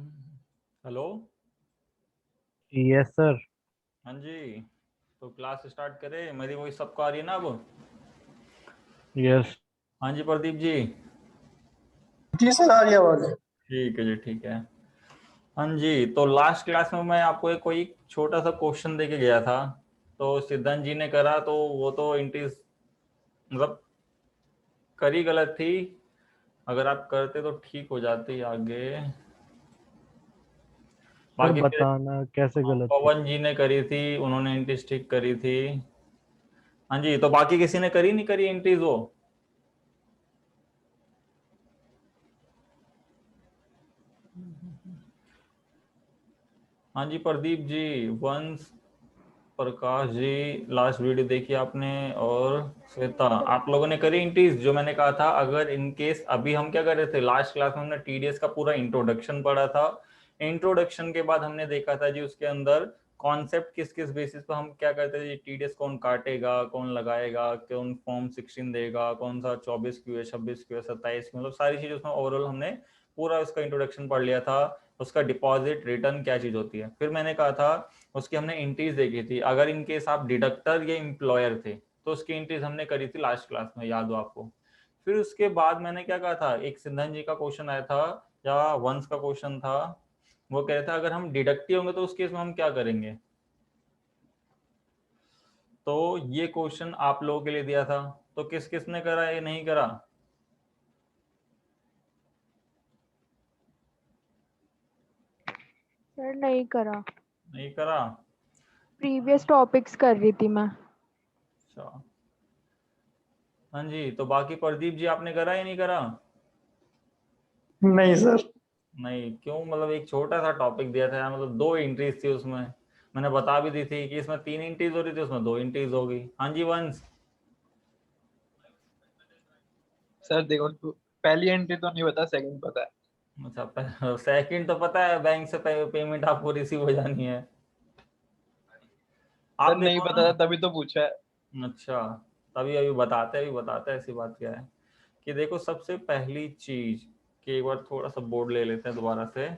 Hello. Yes sir. हाँ जी, तो class start करें। मेरी वॉइस सबको आ रही है ना अब? यस। हाँ जी प्रदीप जी। जी सर, आ रही है आवाज। ठीक है जी, ठीक है। हाँ जी, तो लास्ट क्लास में मैं आपको एक कोई छोटा सा क्वेश्चन दे के गया था, तो सिद्धांत जी ने करा, तो वो तो इंटीज मतलब करी गलत थी। अगर आप करते तो ठीक हो जाती आगे। सर बाकी फिर बताना कैसे गलत थी। पवन जी ने करी थी, उन्होंने इंटीज ठीक करी थी। हाँ जी, तो बाकी किसी ने करी नहीं करी इंटीज वो? हाँ जी प्रदीप जी, वंश, प्रकाश जी, लास्ट वीडियो देखी आपने, और श्वेता, आप लोगों ने करी इंटीज जो मैंने कहा था। अगर इन केस अभी हम क्या कर रहे थे, लास्ट क्लास में हमने टीडीएस का पूरा इंट्रोडक्शन पढ़ा था। इंट्रोडक्शन के बाद हमने देखा था जी उसके अंदर कॉन्सेप्ट किस किस बेसिस पर हम क्या करते थे जी। टीडीएस कौन काटेगा, कौन लगाएगा, कौन फॉर्म 16 देगा, कौन सा 24 क्यू है, 26 क्यू है, 27 क्यू, मतलब सारी चीजें उसमें ओवरऑल हमने पूरा उसका इंट्रोडक्शन पढ़ लिया था। उसका डिपॉजिट रिटर्न क्या चीज होती है, फिर मैंने कहा था उसकी हमने इंट्रीज देखी थी। अगर इन केस आप डिडक्टर या एम्प्लॉयर थे तो उसकी इंट्रीज हमने करी थी लास्ट क्लास में, याद हो आपको? फिर उसके बाद मैंने क्या कहा था, एक सिद्धांत जी का क्वेश्चन आया था या वंश का क्वेश्चन था। वो कह रहे थे अगर हम डिडक्टिव होंगे तो उस केस में हम क्या करेंगे। तो ये क्वेश्चन आप लोगों के लिए दिया था, तो किस किस ने करा, ये नहीं करा? सर नहीं करा, नहीं करा? प्रीवियस टॉपिक्स कर रही थी मैं। अच्छा। हाँ जी, तो बाकी प्रदीप जी आपने करा या नहीं करा? नहीं सर। नहीं क्यों, मतलब एक छोटा सा टॉपिक दिया था यार, मतलब दो एंट्रीज थी उसमें। मैंने बता भी दी थी कि इसमें 3 एंट्रीज हो रही थी, उसमें 2 एंट्रीज हो गई। हाँ जी वंश। सर देखो, पहली एंट्री तो नहीं पता, सेकंड पता है। अच्छा, सेकंड तो पता है, बैंक से पेमेंट आपको रिसीव हो जानी है। आप सर नहीं देखो पता ना। था तभी तो पूछा है। अच्छा, तभी अभी बताते हैं, अभी बताते हैं। ऐसी बात क्या है कि देखो, सबसे पहली चीज कि एक बार थोड़ा सा बोर्ड ले लेते हैं दोबारा से,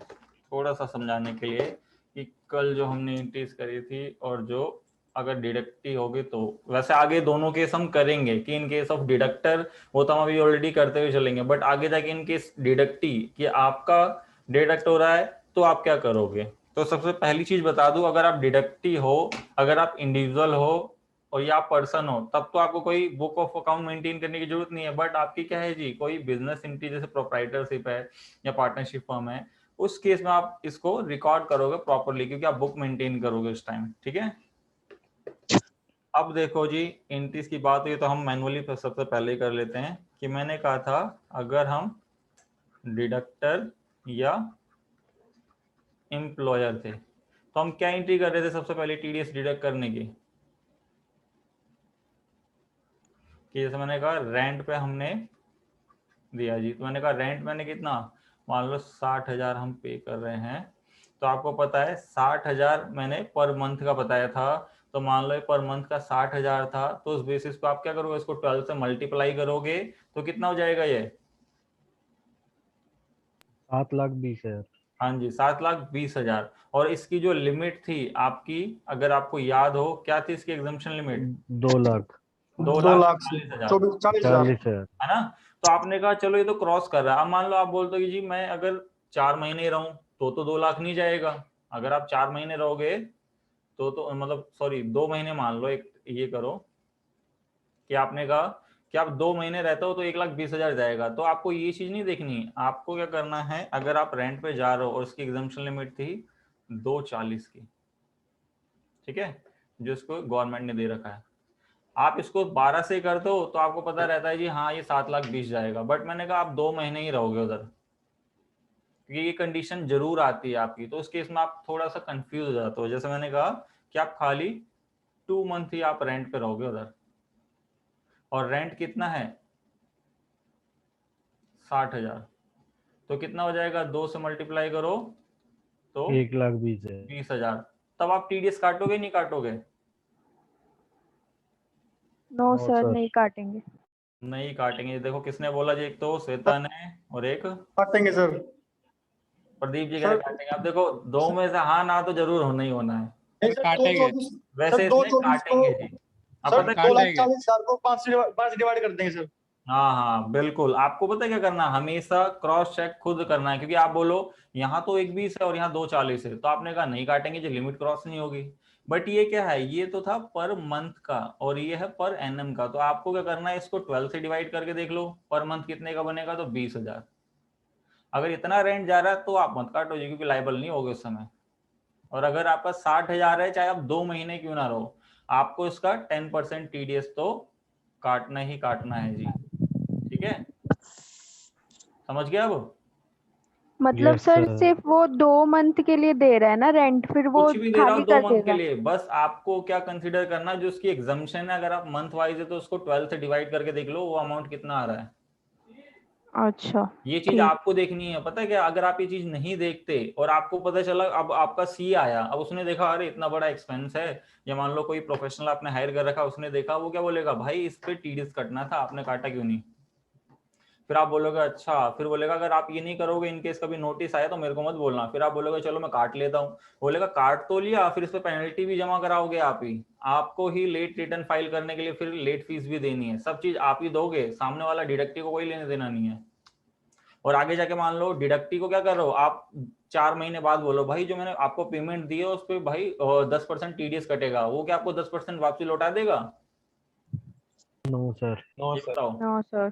थोड़ा सा समझाने के लिए कि कल जो हमने इंट्रीज करी थी और जो अगर डिडक्टी होगी, तो वैसे आगे दोनों केस हम करेंगे कि इन केस ऑफ डिडक्टर वो तो हम अभी ऑलरेडी करते हुए चलेंगे, बट आगे जाके इन केस डिडक्टी कि आपका डिडक्ट हो रहा है तो आप क्या करोगे। तो सबसे पहली चीज बता दूं, अगर आप डिडक्टी हो, अगर आप इंडिविजुअल हो और या पर्सन हो, तब तो आपको कोई बुक ऑफ अकाउंट मेंटेन करने की जरूरत नहीं है। बट आपकी क्या है जी, कोई बिजनेस एंटिटी जैसे प्रोप्राइटरशिप है या पार्टनरशिप फर्म है, उस केस में आप इसको रिकॉर्ड करोगे प्रॉपरली, क्योंकि आप बुक मेंटेन करोगे उस टाइम। ठीक है। अब देखो जी, एंट्रीज की बात हुई तो हम मैनुअली सबसे पहले कर लेते हैं कि मैंने कहा था अगर हम डिडक्टर या एम्प्लॉयर थे तो हम क्या एंट्री कर रहे थे सबसे पहले टीडीएस डिडक्ट करने की। कि जैसे मैंने कहा रेंट पे हमने दिया जी, तो मैंने कहा रेंट मैंने कितना, मान लो 60,000 हम पे कर रहे हैं। तो आपको पता है 60,000 मैंने पर मंथ का बताया था। तो मान लो पर मंथ का 60,000 था, तो उस बेसिस पे आप क्या करोगे, इसको 12 से मल्टीप्लाई करोगे तो कितना हो जाएगा ये। 7,20,000। हाँ जी, 7,20,000। और इसकी जो लिमिट थी आपकी, अगर आपको याद हो, क्या थी इसकी एग्जम्पशन लिमिट? 2 लाख। दो 2 लाख लाख से चालीस हजार 40,000। 40,000। है ना? तो आपने कहा चलो ये तो क्रॉस कर रहा है। अब मान लो आप बोलते हो कि जी मैं अगर 4 महीने रहूं तो 2 लाख नहीं जाएगा। अगर आप 4 महीने रहोगे तो मतलब सॉरी 2 महीने मान लो, एक ये करो कि आपने कहा कि आप 2 महीने रहते हो तो 1,20,000 जाएगा। तो आपको ये चीज नहीं देखनी, आपको क्या करना है, अगर आप रेंट पे जा रहे हो और उसकी एग्जम्पशन लिमिट थी 240 की, ठीक है, जो इसको गवर्नमेंट ने दे रखा है, आप इसको 12 से करते हो तो आपको पता रहता है जी हाँ ये 7,20,000 जाएगा। बट मैंने कहा आप 2 महीने ही रहोगे उधर, क्योंकि ये कंडीशन जरूर आती है आपकी, तो उस केस में आप थोड़ा सा कंफ्यूज हो जाते हो। जैसे मैंने कहा कि आप खाली 2 मंथ ही आप रेंट पे रहोगे उधर, और रेंट कितना है 60,000, तो कितना हो जाएगा, 2 से मल्टीप्लाई करो तो 1,20,000। 20,000। तब आप टीडीएस काटोगे नहीं काटोगे? No no sir, sir. नहीं काटेंगे। नहीं काटेंगे। देखो किसने बोला जी, एक तो श्वेता ने और एक काटेंगे सर। प्रदीप जी कह रहे सर- काटेंगे। अब देखो दो में से हाँ ना तो जरूर होना ही होना है। नहीं सर, काटेंगे। 224 वैसे सर, इसमें 224 काटेंगे जी। अब सर पता है 2,40,000 को 5 से डिवाइड कर देंगे सर। हाँ हाँ बिल्कुल, आपको पता है क्या करना है, हमेशा क्रॉस चेक खुद करना है, क्योंकि आप बोलो यहाँ तो 1,20 है और यहाँ 2,40 है, तो आपने कहा नहीं काटेंगे जो लिमिट क्रॉस नहीं होगी। बट ये क्या है, ये तो था पर मंथ का और ये है पर एनएम का। तो आपको क्या करना है, इसको 12 से डिवाइड करके देख लो पर मंथ कितने का बनेगा, तो 20,000। अगर इतना रेंट जा रहा है तो आप मत काटो जी, क्योंकि लाइबल नहीं होगे उस समय। और अगर आपका 60,000 है, चाहे आप 2 महीने क्यों ना रहो, आपको इसका 10% टीडीएस तो काटना ही काटना है जी। ठीक है, समझ गया अब? मतलब Yes, सर sir. सिर्फ वो 2 मंथ के लिए दे रहा है ना रेंट, फिर वो कुछ भी दे रहा हूँ खाली 2 कर मंथ के देगा। लिए, बस आपको क्या कंसीडर करना, जो उसकी एग्जम्पशन है, अगर आप मंथ वाइज है तो उसको 12 से डिवाइड करके देख लो वो अमाउंट कितना आ रहा है। अच्छा ये चीज ठीक। आपको देखनी है। पता है क्या, अगर आप ये चीज नहीं देखते और आपको पता चला, अब आपका सी आया, अब उसने देखा अरे इतना बड़ा एक्सपेंस है, या मान लो कोई प्रोफेशनल आपने हायर कर रखा, उसने देखा, वो क्या बोलेगा, भाई इस पे टीडीएस कटना था, आपने काटा क्यों नहीं? फिर आप बोलोगे अच्छा, फिर बोलेगा अगर आप ये नहीं करोगे, इनकेस कभी नोटिस आया तो मेरे को मत बोलना। फिर आप बोलोगे चलो मैं काट लेता हूँ, बोलेगा काट तो लिया, फिर इस पे पेनल्टी भी जमा कराओगे आप ही, आपको ही लेट रिटर्न फाइल करने के लिए फिर लेट फीस भी देनी है, सब चीज आप ही दोगे, सामने वाला डिडक्टिव को कोई लेने देना नहीं है। और आगे जाके मान लो डिडक्टिव को क्या कर रहे हो आप, 4 महीने बाद बोलो भाई जो मैंने आपको पेमेंट दी है उस पर भाई 10% टीडीएस कटेगा, वो क्या आपको 10% वापसी लौटा देगा? No, sir. नो ये सर। बताओ। No sir.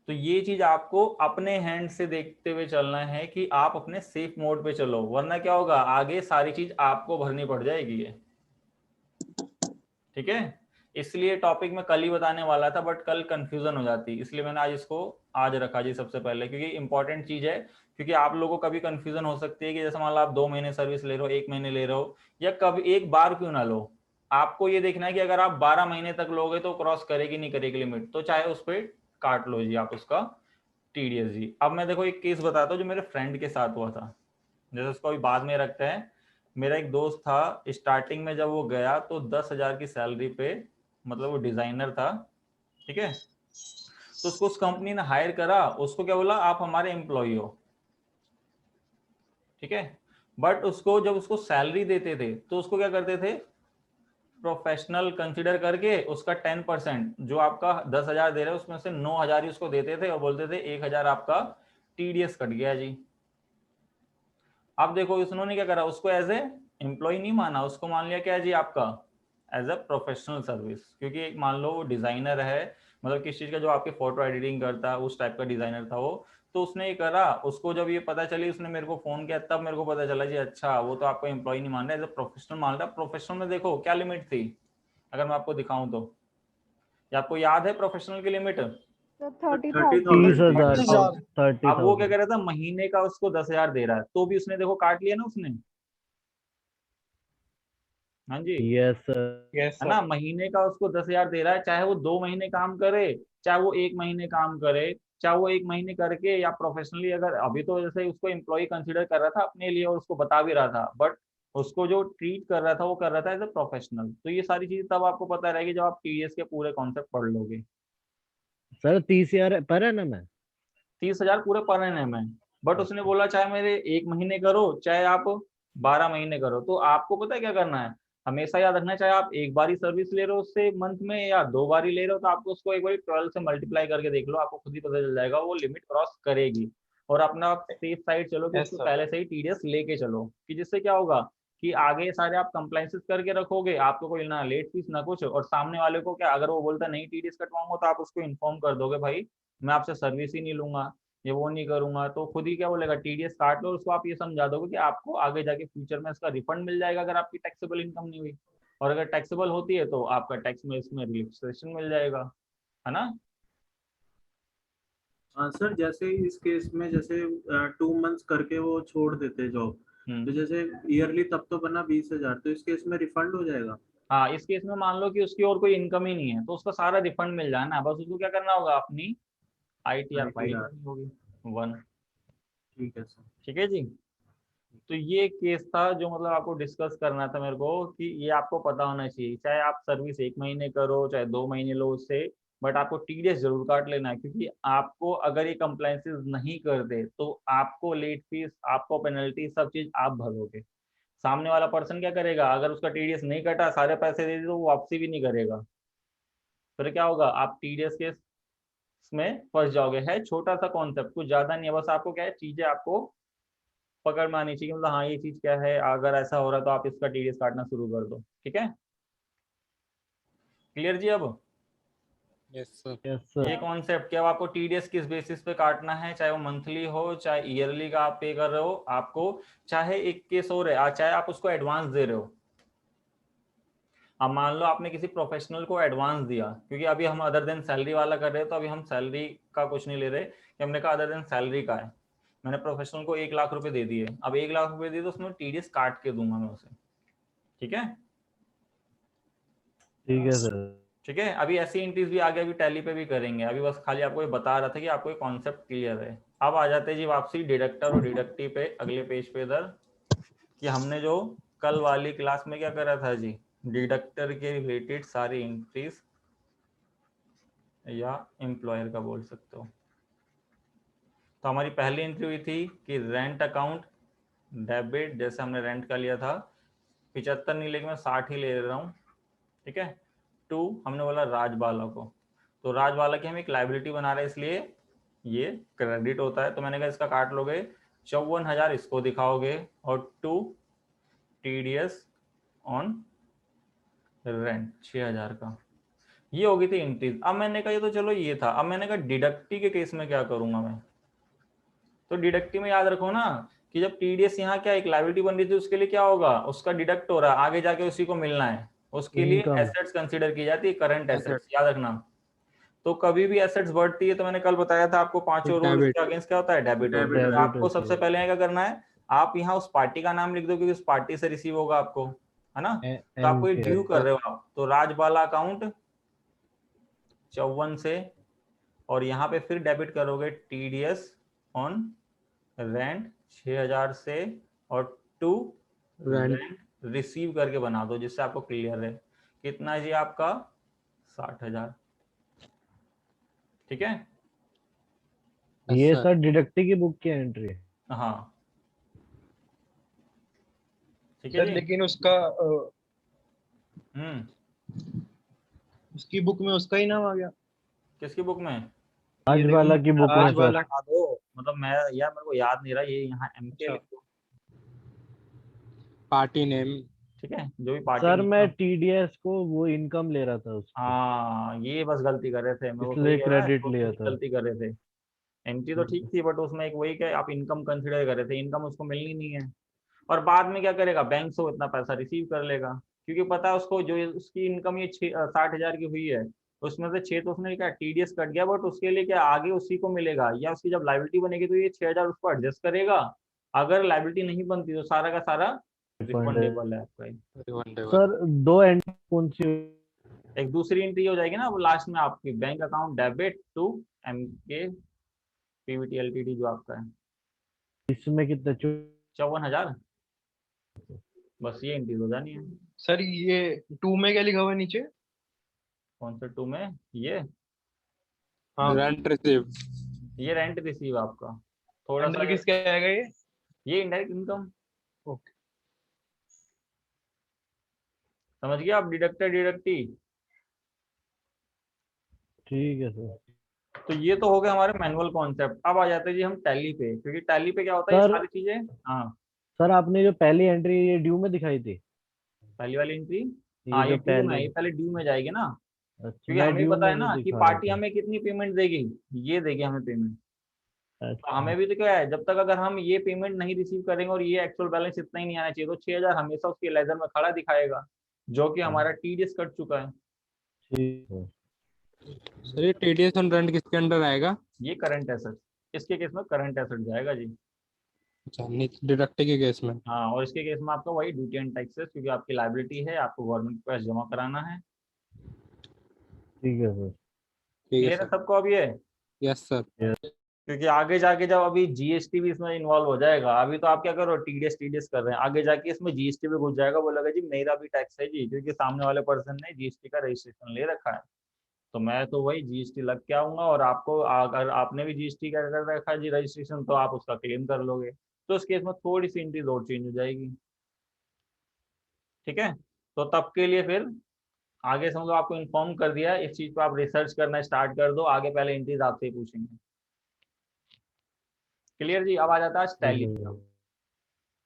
तो ये चीज आपको अपने हैंड से देखते हुए चलना है कि आप अपने सेफ मोड पे चलो, वरना क्या होगा, आगे सारी चीज आपको भरनी पड़ जाएगी ये। ठीक है, इसलिए टॉपिक मैं कल ही बताने वाला था, बट कल कंफ्यूजन हो जाती, इसलिए मैंने आज इसको आज रखा जी सबसे पहले, क्योंकि इंपॉर्टेंट चीज है। क्योंकि आप लोगों को कभी कंफ्यूजन हो सकती है कि जैसे मान लो आप 2 महीने सर्विस ले रहे हो, 1 महीने ले रहे हो, या कभी एक बार क्यों ना लो, आपको ये देखना है कि अगर आप 12 महीने तक लोगे तो क्रॉस करेगी नहीं करेगी लिमिट, तो चाहे उस पर काट लो जी आप उसका टीडीएस जी। अब मैं देखो एक केस बताता हूँ जो मेरे फ्रेंड के साथ हुआ था, जैसे उसको अभी बाद में रखते हैं। मेरा एक दोस्त था, स्टार्टिंग में जब वो गया तो 10,000 की सैलरी पे, मतलब वो डिजाइनर था, ठीक है, तो उसको उस कंपनी ने हायर करा, उसको क्या बोला आप हमारे एम्प्लॉय हो, ठीक है, बट उसको जब उसको सैलरी देते थे तो उसको क्या करते थे, प्रोफेशनल कंसिडर करके उसका 10% जो आपका 10,000 दे रहे हैं उसमें से 9,000 ही उसको देते थे और बोलते थे 1,000 आपका टीडीएस कट गया जी। अब देखो उन्होंने क्या करा, उसको एज ए एम्प्लॉय नहीं माना, उसको मान लिया क्या जी आपका एज अ प्रोफेशनल सर्विस, क्योंकि एक मान लो वो डिजाइनर है, मतलब किस चीज का, जो आपके फोटो एडिटिंग करता है उस टाइप का डिजाइनर था वो। तो उसने ये करा, उसको जब ये पता चली उसने मेरे को फोन किया, तब मेरे को पता चला जी अच्छा वो तो आपको एम्प्लॉय नहीं मान रहा, एज अ प्रोफेशनल मान रहा। प्रोफेशनल में देखो क्या लिमिट थी, अगर मैं आपको दिखाऊं तो, या आपको याद है प्रोफेशनल की लिमिट? तो 30,000। 30,000. 30,000। अब वो क्या 30,000. कह रहा था, महीने का उसको 10,000 दे रहा है, तो भी उसने देखो काट लिया ना उसने। हाँ जी, Yes, sir. यस है सर। ना, महीने का उसको 10,000 दे रहा है, चाहे वो 2 महीने काम करे, चाहे वो 1 महीने काम करे, चाहे वो 1 महीने करके या प्रोफेशनली, अगर अभी तो जैसे उसको एम्प्लॉय कंसीडर कर रहा था अपने लिए और उसको बता भी रहा था, बट उसको जो ट्रीट कर रहा था वो कर रहा था एज ए प्रोफेशनल। तो ये सारी चीजें तब आपको पता रहेगी जब आप टीडीएस के पूरे कॉन्सेप्ट पढ़ लोगे। Sir, 30,000 पर annum है. 30,000 पूरे पर एनम है, बट उसने Okay. बोला चाहे मेरे 1 महीने करो चाहे आप 12 महीने करो। तो आपको पता है क्या करना है, हमेशा याद रखना है, चाहे आप एक बार ही सर्विस ले रहे हो उससे मंथ में या 2 बार ही ले रहे हो, तो आपको उसको एक बार 12 से मल्टीप्लाई करके देख लो, आपको खुद ही पता चल जाएगा वो लिमिट क्रॉस करेगी। और अपना सेफ साइड चलो कि यस उसको सर। पहले से ही टीडीएस लेके चलो, कि जिससे क्या होगा कि आगे सारे आप कंप्लाइंसेस करके रखोगे, आपको कोई ना लेट फीस ना कुछ, और सामने वाले को क्या, अगर वो बोलता नहीं टीडीएस कटवाऊंगा, तो आप उसको इन्फॉर्म कर दोगे भाई मैं आपसे सर्विस ही नहीं लूंगा, ये वो नहीं करूंगा, तो खुद ही क्या बोलेगा टीडीएस काट लो, उसको आप ये समझा दोगे कि आपको आगे जाके फ्यूचर में इसका रिफंड मिल जाएगा अगर आपकी टैक्सेबल इनकम नहीं हुई, और अगर टैक्सेबल होती है तो आपका टैक्स में इसमें रिलैक्सेशन मिल जाएगा, है ना। हाँ सर, जैसे इस केस में जैसे 2 मंथ्स करके वो छोड़ देते जॉब, तो जैसे ईयरली तब तो बना 20,000, तो इस केस में रिफंड हो जाएगा? हाँ, इस केस में मान लो कि उसकी और कोई इनकम ही नहीं है तो उसका सारा रिफंड मिल जाना, बस उसको क्या करना होगा, अपनी आईटीआर फाइल ITR। करनी होगी 1। ठीक है सर। ठीक है जी, तो ये केस था जो मतलब आपको डिस्कस करना था मेरे को, कि ये आपको पता होना चाहिए, चाहे आप सर्विस 1 महीने करो चाहे 2 महीने लो, उससे बट आपको टीडीएस जरूर काट लेना है, क्योंकि आपको अगर ये कंप्लायंसेस नहीं करते तो आपको लेट फीस, आपको पेनल्टी, सब चीज आप भरोगे। सामने वाला पर्सन क्या करेगा, अगर उसका टीडीएस नहीं कटा, सारे पैसे दे दिए, तो वो वापसी भी नहीं करेगा। फिर क्या होगा, आप टीडीएस के में फंस जाओगे। है छोटा सा कॉन्सेप्ट, कुछ ज्यादा नहीं है, बस आपको क्या है, चीजें आपको पकड़ में आनी चाहिए, मतलब हाँ ये चीज क्या है, अगर ऐसा हो रहा है तो आप इसका टीडीएस काटना शुरू कर दो। ठीक है, क्लियर जी? अब यस सर। Yes sir. ये कॉन्सेप्ट क्या, आपको टीडीएस किस बेसिस पे काटना है, चाहे वो मंथली हो, चाहे ईयरली का आप पे कर रहे हो, आपको चाहे एक केस और है, चाहे आप उसको एडवांस दे रहे हो। अब मान लो आपने किसी प्रोफेशनल को एडवांस दिया, क्योंकि अभी हम अदर देन सैलरी वाला कर रहे हैं, तो अभी हम सैलरी का कुछ नहीं ले रहे, कि हमने कहा अदर देन सैलरी का है। मैंने प्रोफेशनल को 1 लाख रुपए दे दिए, अब 1 लाख रुपए दिए तो उसमें टीडीएस काट के दूंगा मैं उसे। ठीक है, ठीक है सर। ठीक है। अभी ऐसी एंट्रीज भी आगे अभी टैली पे भी करेंगे, अभी बस खाली आपको ये बता रहा था कि आपको ये कॉन्सेप्ट क्लियर है। अब आ जाते हैं जी वापसी डिडक्टर और डिडक्टिव पे, अगले पेज पे इधर, कि हमने जो कल वाली क्लास में क्या करा था जी, डिडक्टर के रिलेटेड सारी एंट्रीज, या एम्प्लॉयर का बोल सकते हो। तो हमारी पहली एंट्री हुई थी कि रेंट अकाउंट डेबिट, जैसे हमने रेंट का लिया था 75 नहीं लेके मैं 60 ही ले रहा हूँ। ठीक है, 2 हमने बोला राजबाला को, तो राजबाला की हम एक लाइबिलिटी बना रहे हैं, इसलिए ये क्रेडिट होता है। तो मैंने कहा इसका काट लोगे 54,000 इसको दिखाओगे, और 2 टीडीएस ऑन रेंट 6,000 का। ये होगी थी एंट्रीज। अब मैंने कहा ये तो चलो ये था, अब मैंने कहा डिडक्टी के केस में क्या करूंगा मैं। तो डिडक्टी में याद रखो ना कि जब टीडीएस यहाँ क्या एक लायबिलिटी बन रही थी, उसके लिए क्या होगा, उसका डिडक्ट हो रहा है, आगे जाके उसी को मिलना है, उसके लिए Income. एसेट्स कंसीडर की जाती है, करंट एसेट्स, याद रखना। तो कभी भी एसेट्स बढ़ती है, तो मैंने कल बताया था आपको 5 रूल, Debit. इसके अगेंस्ट क्या होता है, डेबिट। Debit आपको होती सबसे है। पहले क्या करना है, आप यहाँ उस पार्टी का नाम लिख दो, क्योंकि उस पार्टी से रिसीव होगा आपको, है ना। तो आपको ये ड्यू कर रहे हो आप, तो राजबाला अकाउंट 54 से, और यहाँ पे फिर डेबिट करोगे टीडीएस ऑन रेंट 6,000 से, और 2 रेंट रिसीव करके बना दो, जिससे आपको क्लियर है। कितना है जी आपका 60,000। ठीक है, ये सर डिडक्टी की बुक की एंट्री है। हाँ ठीक है सर जी। लेकिन उसका उसकी बुक में उसका ही नाम आ गया। किसकी बुक में, राजबाला की बुक में सर। राजबाला। बता दो, मतलब मैं यार मेरे को याद नहीं रहा, ये यहाँ एमके अच्छा। लिख दो। Party name. ठीक है, जो भी पार्टी सर मैं टीडीएस को वो इनकम ले रहा था उसकी, हाँ ये बस गलती कर रहे थे, मैं वो इसलिए वही कह रहा है, क्रेडिट वो लिया वही था। गलती कर रहे थे। एंट्री तो ठीक थी, बट उसमें एक वही क्या आप इनकम कंसिडर कर रहे थे, इनकम उसको मिलनी नहीं है। और बाद में क्या करेगा, बैंक से वो इतना पैसा रिसीव कर लेगा, क्योंकि पता है उसको जो उसकी इनकम ये 60,000 की हुई है, उसमें से 6 तो उसने क्या टीडीएस कट गया, बट उसके लिए क्या आगे उसी को मिलेगा, या उसकी जब लाइबिलिटी बनेगी तो ये 6,000 उसको एडजस्ट करेगा। अगर लाइबिलिटी नहीं बनती तो सारा का सारा रिफंडेबल है आपका ये। सर 2 एंट्री कौन सी? एक दूसरी एंट्री हो जाएगी ना वो लास्ट में आपकी, bank account debit to MK PVT LTD जो आपका है, इसमें कितना 54,000, बस ये एंट्री हो जानी है। सर ये 2 में क्या लिखा हुआ है नीचे? कौन से 2 में, ये हाँ, रेंट रिसीव। ये रेंट रिसीव आपका, थोड़ा सा अंडर किसके आएगा ये? ये इनडायरेक्ट इनकम। ओके। समझ गया आप, डिडक्टर डिडक्टी। ठीक है सर। तो ये तो हो गया हमारे मैनुअल कॉन्सेप्ट। अब आ जाते हैं जी हम टैली पे, क्योंकि टैली पे क्या होता है ये सर- सारी चीजें। हाँ सर आपने जो पहली एंट्री ये ड्यू में दिखाई थी, पहली वाली एंट्री, ये हाँ जो ये ड्यू में है, पहले, ये पहले ड्यू में जाएगी ना, अच्छा क्योंकि मैं हमें ड्यू पता में है वो ना कि दिखा पार्टी रहा था। हमें कितनी पेमेंट देगी, ये देगी हमें पेमेंट। तो अच्छा हमें भी तो क्या है, जब तक अगर हम ये पेमेंट नहीं रिसीव करेंगे और ये एक्चुअल बैलेंस इतना ही नहीं आना चाहिए, तो 6,000 हमेशा उसके लेजर में खड़ा दिखाएगा, जो कि हमारा टीडीएस कट चुका है। ठीक है। सर ये टीडीएस ऑन रेंट किसके अंडर आएगा? ये करंट एसेट, इसके केस में करंट एसेट जाएगा जी। अच्छा, डिडक्टी के केस में। हाँ, और इसके केस में आपका वही ड्यूटी एंड टैक्सेस, क्योंकि आपकी लाइबिलिटी है, आपको गवर्नमेंट को पैसा जमा कराना है। ठीक है सर। ठीक है क्लियर है सर। सबको अब ये, यस सर। क्योंकि आगे जाके जब अभी जीएसटी भी इसमें इन्वॉल्व हो जाएगा, अभी तो आप क्या करो टीडीएस टीडीएस कर रहे हैं, आगे जाके इसमें जीएसटी भी घुस जाएगा, बोलेगा जी मेरा भी टैक्स है जी, क्योंकि सामने वाले पर्सन ने जीएसटी का रजिस्ट्रेशन ले रखा है। तो मैं तो वही जीएसटी लग के आऊंगा, और आपको अगर आपने भी जीएसटी का कर रखा है जी रजिस्ट्रेशन, तो आप उसका क्लेम कर लोगे। तो इस केस में थोड़ी सी एंट्रीज और चेंज हो जाएगी। ठीक है, तो तब के लिए फिर आगे समझो आपको इन्फॉर्म कर दिया, इस चीज पे आप रिसर्च करना स्टार्ट कर दो, आगे पहले एंट्रीज आपसे ही पूछेंगे। क्लियर जी। अब आ जाता है टैली,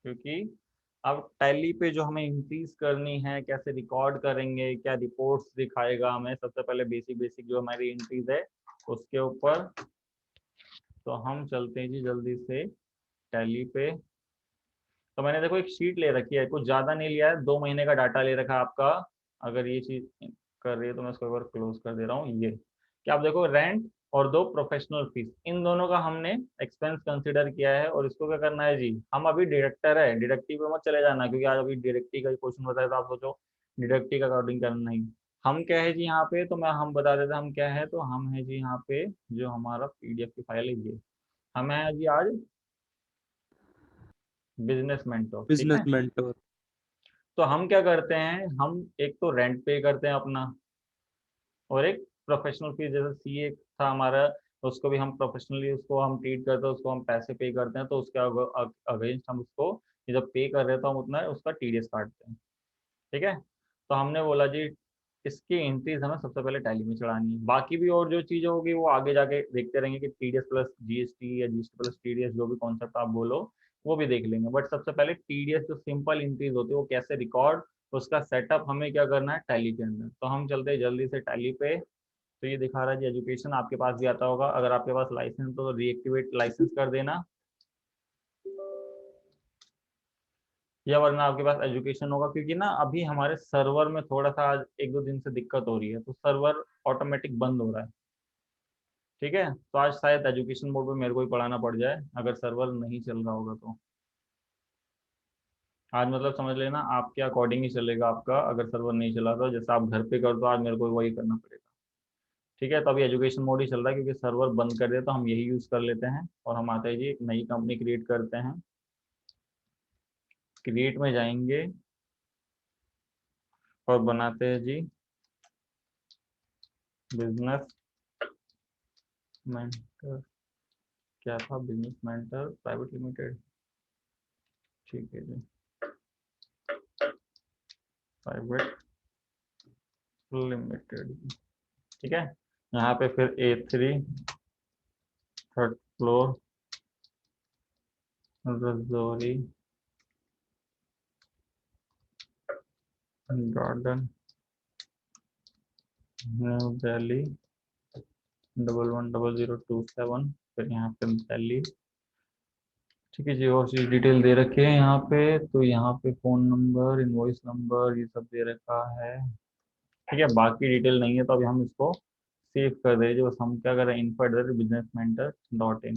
क्योंकि अब टैली पे जो हमें इंक्रीज करनी है, कैसे रिकॉर्ड करेंगे, क्या रिपोर्ट्स दिखाएगा हमें, सबसे पहले बेसिक बेसिक जो हमारी एंट्रीज है उसके ऊपर। तो हम चलते हैं जी जल्दी से टैली पे। तो मैंने देखो एक शीट ले रखी है, कुछ ज़्यादा नहीं लिया है, 2 महीने का डाटा ले रखा है आपका। अगर ये चीज़ कर रही है तो मैं इसको एक बार क्लोज कर दे रहा हूँ। ये क्या आप देखो, रेंट और 2 प्रोफेशनल फीस, इन दोनों का हमने एक्सपेंस कंसीडर किया है। और इसको क्या करना है जी, हम अभी डिडक्टर है, डिडक्टिव पे मत चले जाना, क्योंकि आज अभी डिडक्टिव का क्वेश्चन बताया तो आप सोचो डिडक्टिव का अकॉर्डिंग करना नहीं। हम क्या है जी यहाँ पे, तो मैं हम बता देते हम क्या है। तो हम है जी यहाँ पे जो हमारा पीडीएफ की फाइल है ये, हम है जी आज बिजनेस मेंटोर। ठीक है, बिजनेस मेंटोर। तो हम क्या करते हैं, हम एक तो रेंट पे करते हैं अपना, और एक प्रोफेशनल फीस, जैसे सीए था हमारा, उसको भी हम प्रोफेशनली उसको हम ट्रीट करते हैं, उसको हम पैसे पे करते हैं, तो उसके अगेंस्ट हम उसको जब पे कर रहे हैं तो हम उतना उसका टीडीएस काटते हैं। ठीक है, तो हमने बोला जी इसकी एंट्रीज हमें सबसे पहले टैली में चढ़ानी है, बाकी भी और जो चीज़ें होगी वो आगे जाके देखते रहेंगे कि टीडीएस प्लस जीएसटी या जीएसटी प्लस टीडीएस, जो भी कॉन्सेप्ट आप बोलो वो भी देख लेंगे। बट सबसे पहले टीडीएस जो सिंपल एंट्रीज होती है वो कैसे रिकॉर्ड, उसका सेटअप हमें क्या करना है टैली के अंदर। तो हम चलते हैं जल्दी से टैली पे। तो ये दिखा रहा है जी एजुकेशन, आपके पास भी आता होगा, अगर आपके पास लाइसेंस तो रीएक्टिवेट लाइसेंस कर देना, या वरना आपके पास एजुकेशन होगा, क्योंकि ना अभी हमारे सर्वर में थोड़ा सा आज 1-2 दिन से दिक्कत हो रही है, तो सर्वर ऑटोमेटिक बंद हो रहा है। ठीक है, तो आज शायद एजुकेशन मोड पे मेरे को ही पढ़ाना पड़ जाए अगर सर्वर नहीं चल रहा होगा तो। आज मतलब समझ लेना आपके अकॉर्डिंग ही चलेगा आपका, अगर सर्वर नहीं चला तो जैसा आप घर पे कर दो, आज मेरे को वही करना पड़ेगा। ठीक है, तो अभी एजुकेशन मोड ही चल रहा है, क्योंकि सर्वर बंद कर दिया तो हम यही यूज़ कर लेते हैं। और हम आते हैं जी एक नई कंपनी क्रिएट करते हैं, क्रिएट में जाएंगे और बनाते हैं जी बिजनेस मेंटर, क्या था, बिजनेस मेंटर प्राइवेट लिमिटेड। ठीक है जी, प्राइवेट लिमिटेड। ठीक है, यहाँ पे फिर A3 3rd floor Rajouri garden new Delhi 110027, फिर यहाँ पे दिल्ली। ठीक है जी, और चीज़ डिटेल दे रखी है यहाँ पे। तो यहाँ पे फ़ोन नंबर, इनवॉइस नंबर, ये सब दे रखा है। ठीक है, बाकी डिटेल नहीं है, तो अभी हम इसको सेव कर दे जो बस हम क्या करें, info@businessmentor.in।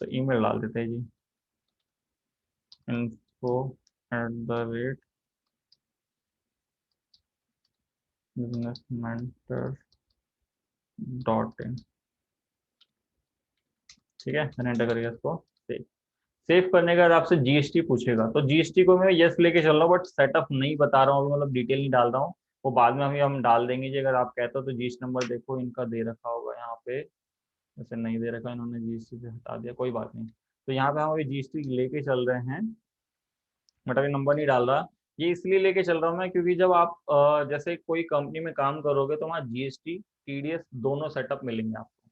तो ईमेल डाल देते हैं जी info@businessmentor.in। ठीक है, मैंने एंटर करेगा इसको सेव। सेव करने के बाद आपसे जीएसटी पूछेगा, तो जीएसटी को मैं यस लेके चल रहा हूँ, बट सेटअप नहीं बता रहा हूँ अभी, मतलब डिटेल नहीं डाल रहा हूँ, वो बाद में हम डाल देंगे जी। अगर आप कहते हो तो जीएसटी नंबर देखो इनका दे रखा होगा यहाँ पे, वैसे नहीं दे रखा, इन्होंने जीएसटी से हटा दिया, कोई बात नहीं। तो यहाँ पे हम अभी जीएसटी लेके चल रहे हैं, बट अभी नंबर नहीं डाल रहा। ये इसलिए लेके चल रहा हूँ मैं, क्योंकि जब आप जैसे कोई कंपनी में काम करोगे तो वहाँ जीएसटी टीडीएस दोनों सेटअप मिलेंगे आपको।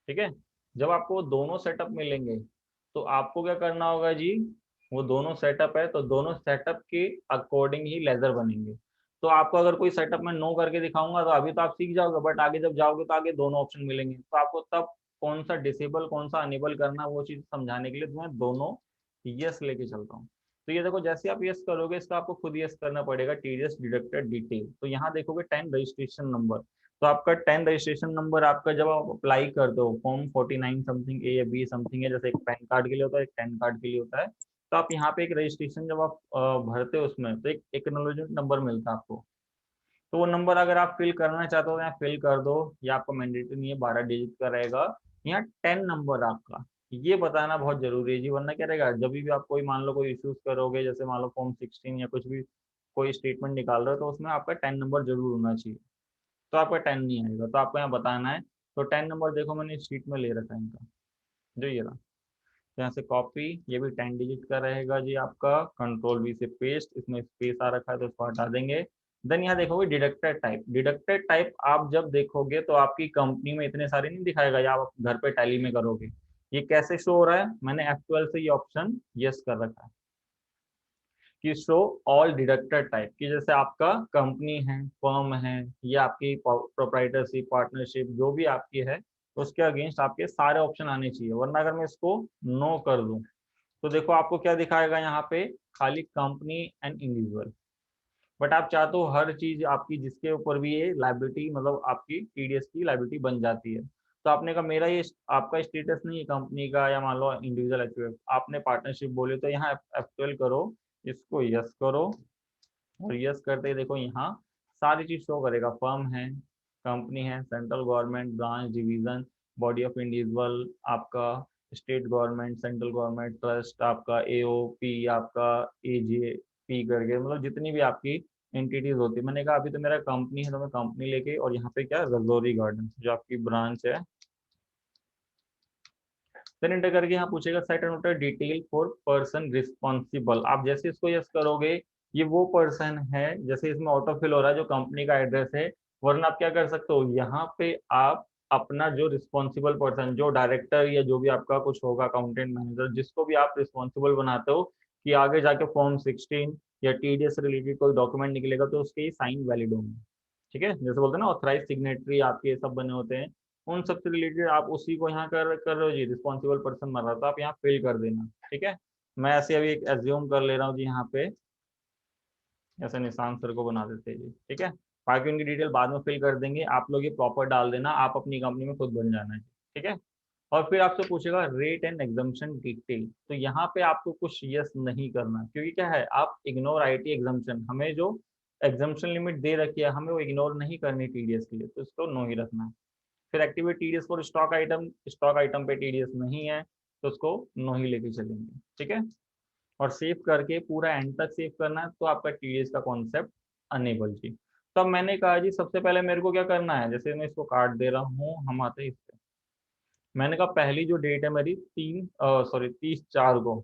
ठीक है, जब आपको वो दोनों सेटअप मिलेंगे तो आपको क्या करना होगा जी, वो दोनों सेटअप है तो दोनों सेटअप के अकॉर्डिंग ही लेजर बनेंगे। तो आपको अगर कोई सेटअप में नो करके दिखाऊंगा तो अभी तो आप सीख जाओगे, बट आगे जब जाओगे तो आगे दोनों ऑप्शन मिलेंगे, तो आपको तब कौन सा डिसेबल कौन सा अनेबल करना वो चीज़ समझाने के लिए मैं दोनों यस लेके चलता हूँ। तो ये देखो, जैसे आप यस करोगे इसका आपको खुद यस करना पड़ेगा, टीडीएस डिडक्टेड डिटेल। तो यहाँ देखोगे 10 रजिस्ट्रेशन नंबर, तो आपका 10 रजिस्ट्रेशन नंबर आपका जब आप अप्लाई करते हो फॉर्म 49 समथिंग ए या बी समथिंग है, जैसे एक पैन कार्ड के लिए होता है, एक 10 कार्ड के लिए होता है, तो आप यहाँ पे एक रजिस्ट्रेशन जब आप भरते हो उसमें तो एक एक्नॉलेजमेंट नंबर मिलता है आपको। तो वो नंबर अगर आप फिल करना चाहते हो तो यहाँ फिल कर दो, या आपका मैंडेटरी नहीं है, 12 डिजिट का रहेगा। यहाँ 10 नंबर आपका ये बताना बहुत जरूरी है जी, वरना क्या रहेगा, जब भी आप कोई मान लो कोई इश्यूज करोगे, जैसे मान लो फॉर्म 16 या कुछ भी कोई स्टेटमेंट निकाल रहे हो, तो उसमें आपका 10 नंबर जरूर होना चाहिए। तो आपका 10 नहीं आएगा, तो आपको यहाँ बताना है। तो 10 नंबर देखो मैंने शीट में ले रखा है इनका, जो ये रहा। तो यहाँ से कॉपी, ये भी 10 डिजिट का रहेगा जी आपका, कंट्रोल वी से पेस्ट, इसमें स्पेस आ रखा है तो इसको हटा देंगे। देन यहाँ देखोगे डिडक्टेड टाइप। डिडक्टेड टाइप आप जब देखोगे तो आपकी कंपनी में इतने सारे नहीं दिखाएगा, या आप घर पे टैली में करोगे। ये कैसे शो हो रहा है, मैंने F12 से ये ऑप्शन यस कर रखा है कि शो ऑल डिडक्टेड टाइप, की जैसे आपका कंपनी है, फर्म है, या आपकी प्रोप्राइटरशिप, पार्टनरशिप जो भी आपकी है, उसके अगेंस्ट आपके सारे ऑप्शन आने चाहिए। वरना अगर मैं इसको नो कर दूं तो देखो आपको क्या दिखाएगा यहाँ पे, खाली कंपनी एंड इंडिविजुअल। बट आप चाहते हो हर चीज आपकी जिसके ऊपर भी ये लाइबिलिटी, मतलब आपकी टीडीएस की लाइबिलिटी बन जाती है। तो आपने कहा मेरा ये आपका स्टेटस नहीं है कंपनी का, या मान लो इंडिविजुअल एचयूएफ, आपने पार्टनरशिप बोले तो यहाँ F12 करो, इसको यस करो, और यस करते ही देखो यहाँ सारी चीज शो करेगा। फर्म है, कंपनी है, central government, branch, division, body of individual, आपका state government, central government, trust, आपका एओपी, आपका एजेपी करके, मतलब जितनी भी आपकी एंटिटीज होती है। मैंने कहा अभी तो मेरा कंपनी है तो मैं कंपनी लेके, और यहाँ पे क्या रजौरी गार्डन जो आपकी ब्रांच है, देन एंटर करके यहाँ पूछेगा set and note detail for person responsible. आप जैसे इसको यस करोगे ये वो पर्सन है, जैसे इसमें ऑटो फिल हो रहा है जो कंपनी का एड्रेस है। वरना आप क्या कर सकते हो, यहाँ पे आप अपना जो रिस्पॉन्सिबल पर्सन, जो डायरेक्टर या जो भी आपका कुछ होगा, अकाउंटेंट, मैनेजर, जिसको भी आप रिस्पॉन्सिबल बनाते हो कि आगे जाके फॉर्म 16 या टीडीएस से रिलेटेड कोई डॉक्यूमेंट निकलेगा तो उसके साइन वैलिड होंगे। ठीक है, जैसे बोलते हैं ना ऑथराइज सिग्नेटरी आपके सब बने होते हैं, उन सबसे रिलेटेड आप उसी को यहाँ कर रहे हो जी, रिस्पॉन्सिबल पर्सन बन रहा है, तो आप यहाँ फिल कर देना। ठीक है, मैं ऐसे अभी एक एज्यूम कर ले रहा हूँ जी, यहाँ पे ऐसे निशान सर को बना देते हैं जी। ठीक है, बाकी उनकी डिटेल बाद में फिल कर देंगे, आप लोग ये प्रॉपर डाल देना, आप अपनी कंपनी में खुद बन जाना है। ठीक है, और फिर आपसे पूछेगा रेट एंड एग्जाम्पशन डिटेल, तो यहाँ पे आपको कुछ यस नहीं करना, क्योंकि क्या है, आप इग्नोर आईटी एग्जाम्पशन, हमें जो एग्जाम्पशन लिमिट दे रखी है हमें वो इग्नोर नहीं करनी टीडीएस के लिए, तो इसको नो ही रखना है। फिर activate TDS for stock item पे टीडीएस नहीं है तो उसको नो ही लेके चलेंगे। ठीक है, और सेव करके पूरा एंड तक सेव करना है, तो आपका टीडीएस का कॉन्सेप्ट अनेबल जी। तो अब मैंने कहा जी सबसे पहले मेरे को क्या करना है, जैसे मैं इसको काट दे रहा हूँ, हम आते हैं इस पे। मैंने कहा पहली जो डेट है मेरी 30/4 को,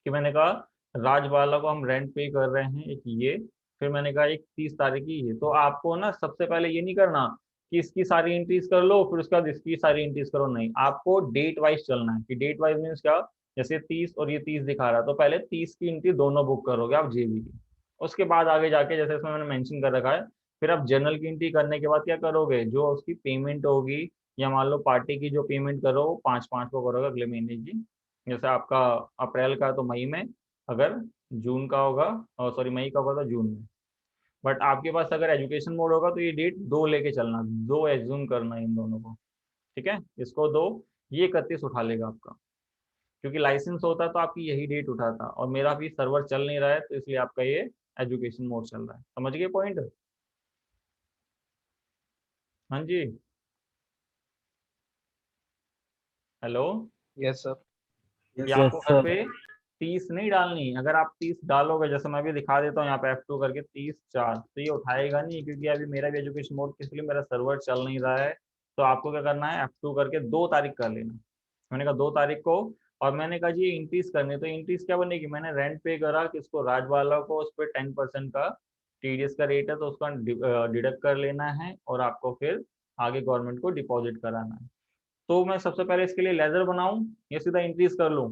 कि मैंने कहा राजबाला को हम रेंट पे कर रहे हैं एक ये, फिर मैंने कहा एक 30 तारीख की ये। तो आपको ना सबसे पहले ये नहीं करना कि इसकी सारी एंट्रीज कर लो फिर उसके बाद इसकी सारी एंट्रीज करो, नहीं, आपको डेट वाइज चलना है। कि डेट वाइज मीन्स क्या, जैसे 30 और ये 30 दिखा रहा है तो पहले 30 की एंट्री दोनों बुक करोगे आप जेबी की, उसके बाद आगे जाके जैसे इसमें मैंने मेंशन कर रखा है, फिर आप जनरल की एंट्री करने के बाद क्या करोगे, जो उसकी पेमेंट होगी, या मान लो पार्टी की जो पेमेंट करो 5/5 को करोगे अगले महीने की। जैसे आपका अप्रैल का तो मई में, अगर जून का होगा, और सॉरी मई का होगा तो जून में। बट आपके पास अगर एजुकेशन मोड होगा तो ये डेट 2 लेके चलना, 2 एज्यूम करना इन दोनों को। ठीक है, इसको 2, ये 31 उठा लेगा आपका, क्योंकि लाइसेंस होता तो आपकी यही डेट उठाता, और मेरा भी सर्वर चल नहीं रहा है तो इसलिए आपका ये एजुकेशन मोड चल रहा है। समझ गए पॉइंट? हाँ जी, हेलो। Yes sir. ये आपको घर पे 30 नहीं डालनी, अगर आप 30 डालोगे, जैसे मैं भी दिखा देता हूँ यहाँ पे F2 करके 30/4, तो ये उठाएगा नहीं, क्योंकि अभी मेरा भी एजुकेशन मोड इसलिए मेरा सर्वर चल नहीं रहा है। तो आपको क्या करना है, F2 करके 2 तारीख कर लेना। मैंने कहा 2 तारीख को, और मैंने कहा जी इंक्रीज करनी, तो इंक्रीज क्या बनेगी, मैंने रेंट पे करा किसको, राजवाला को, उस पर 10% का टीडीएस का रेट है तो उसका डिडक्ट कर लेना है, और आपको फिर आगे गवर्नमेंट को डिपॉजिट कराना है। तो मैं सबसे पहले इसके लिए लेजर बनाऊं या सीधा इंक्रीज कर लूं?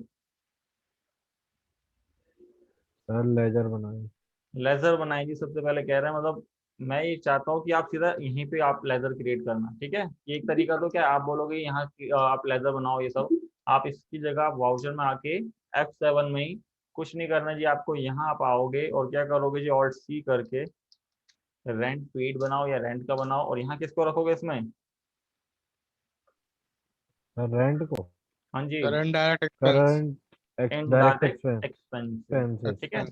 सर लेजर बनाए। लेजर बनाएगी सबसे पहले कह रहे हैं, मतलब मैं ये चाहता हूँ कि आप सीधा यहीं पे आप लेजर क्रिएट करना। ठीक है, एक तरीका तो क्या आप बोलोगे यहाँ आप लेजर बनाओ ये सब, आप इसकी जगह आप वाउचर में आके F7 में ही, कुछ नहीं करना जी, आपको यहाँ आप आओगे और क्या करोगे जी, ऑल्ट C करके रेंट पेड बनाओ या रेंट का बनाओ, और यहाँ किसको रखोगे इसमें, सर रेंट को हाँ जी, current direct expense. Current and direct direct expenses. Expenses. ठीक है,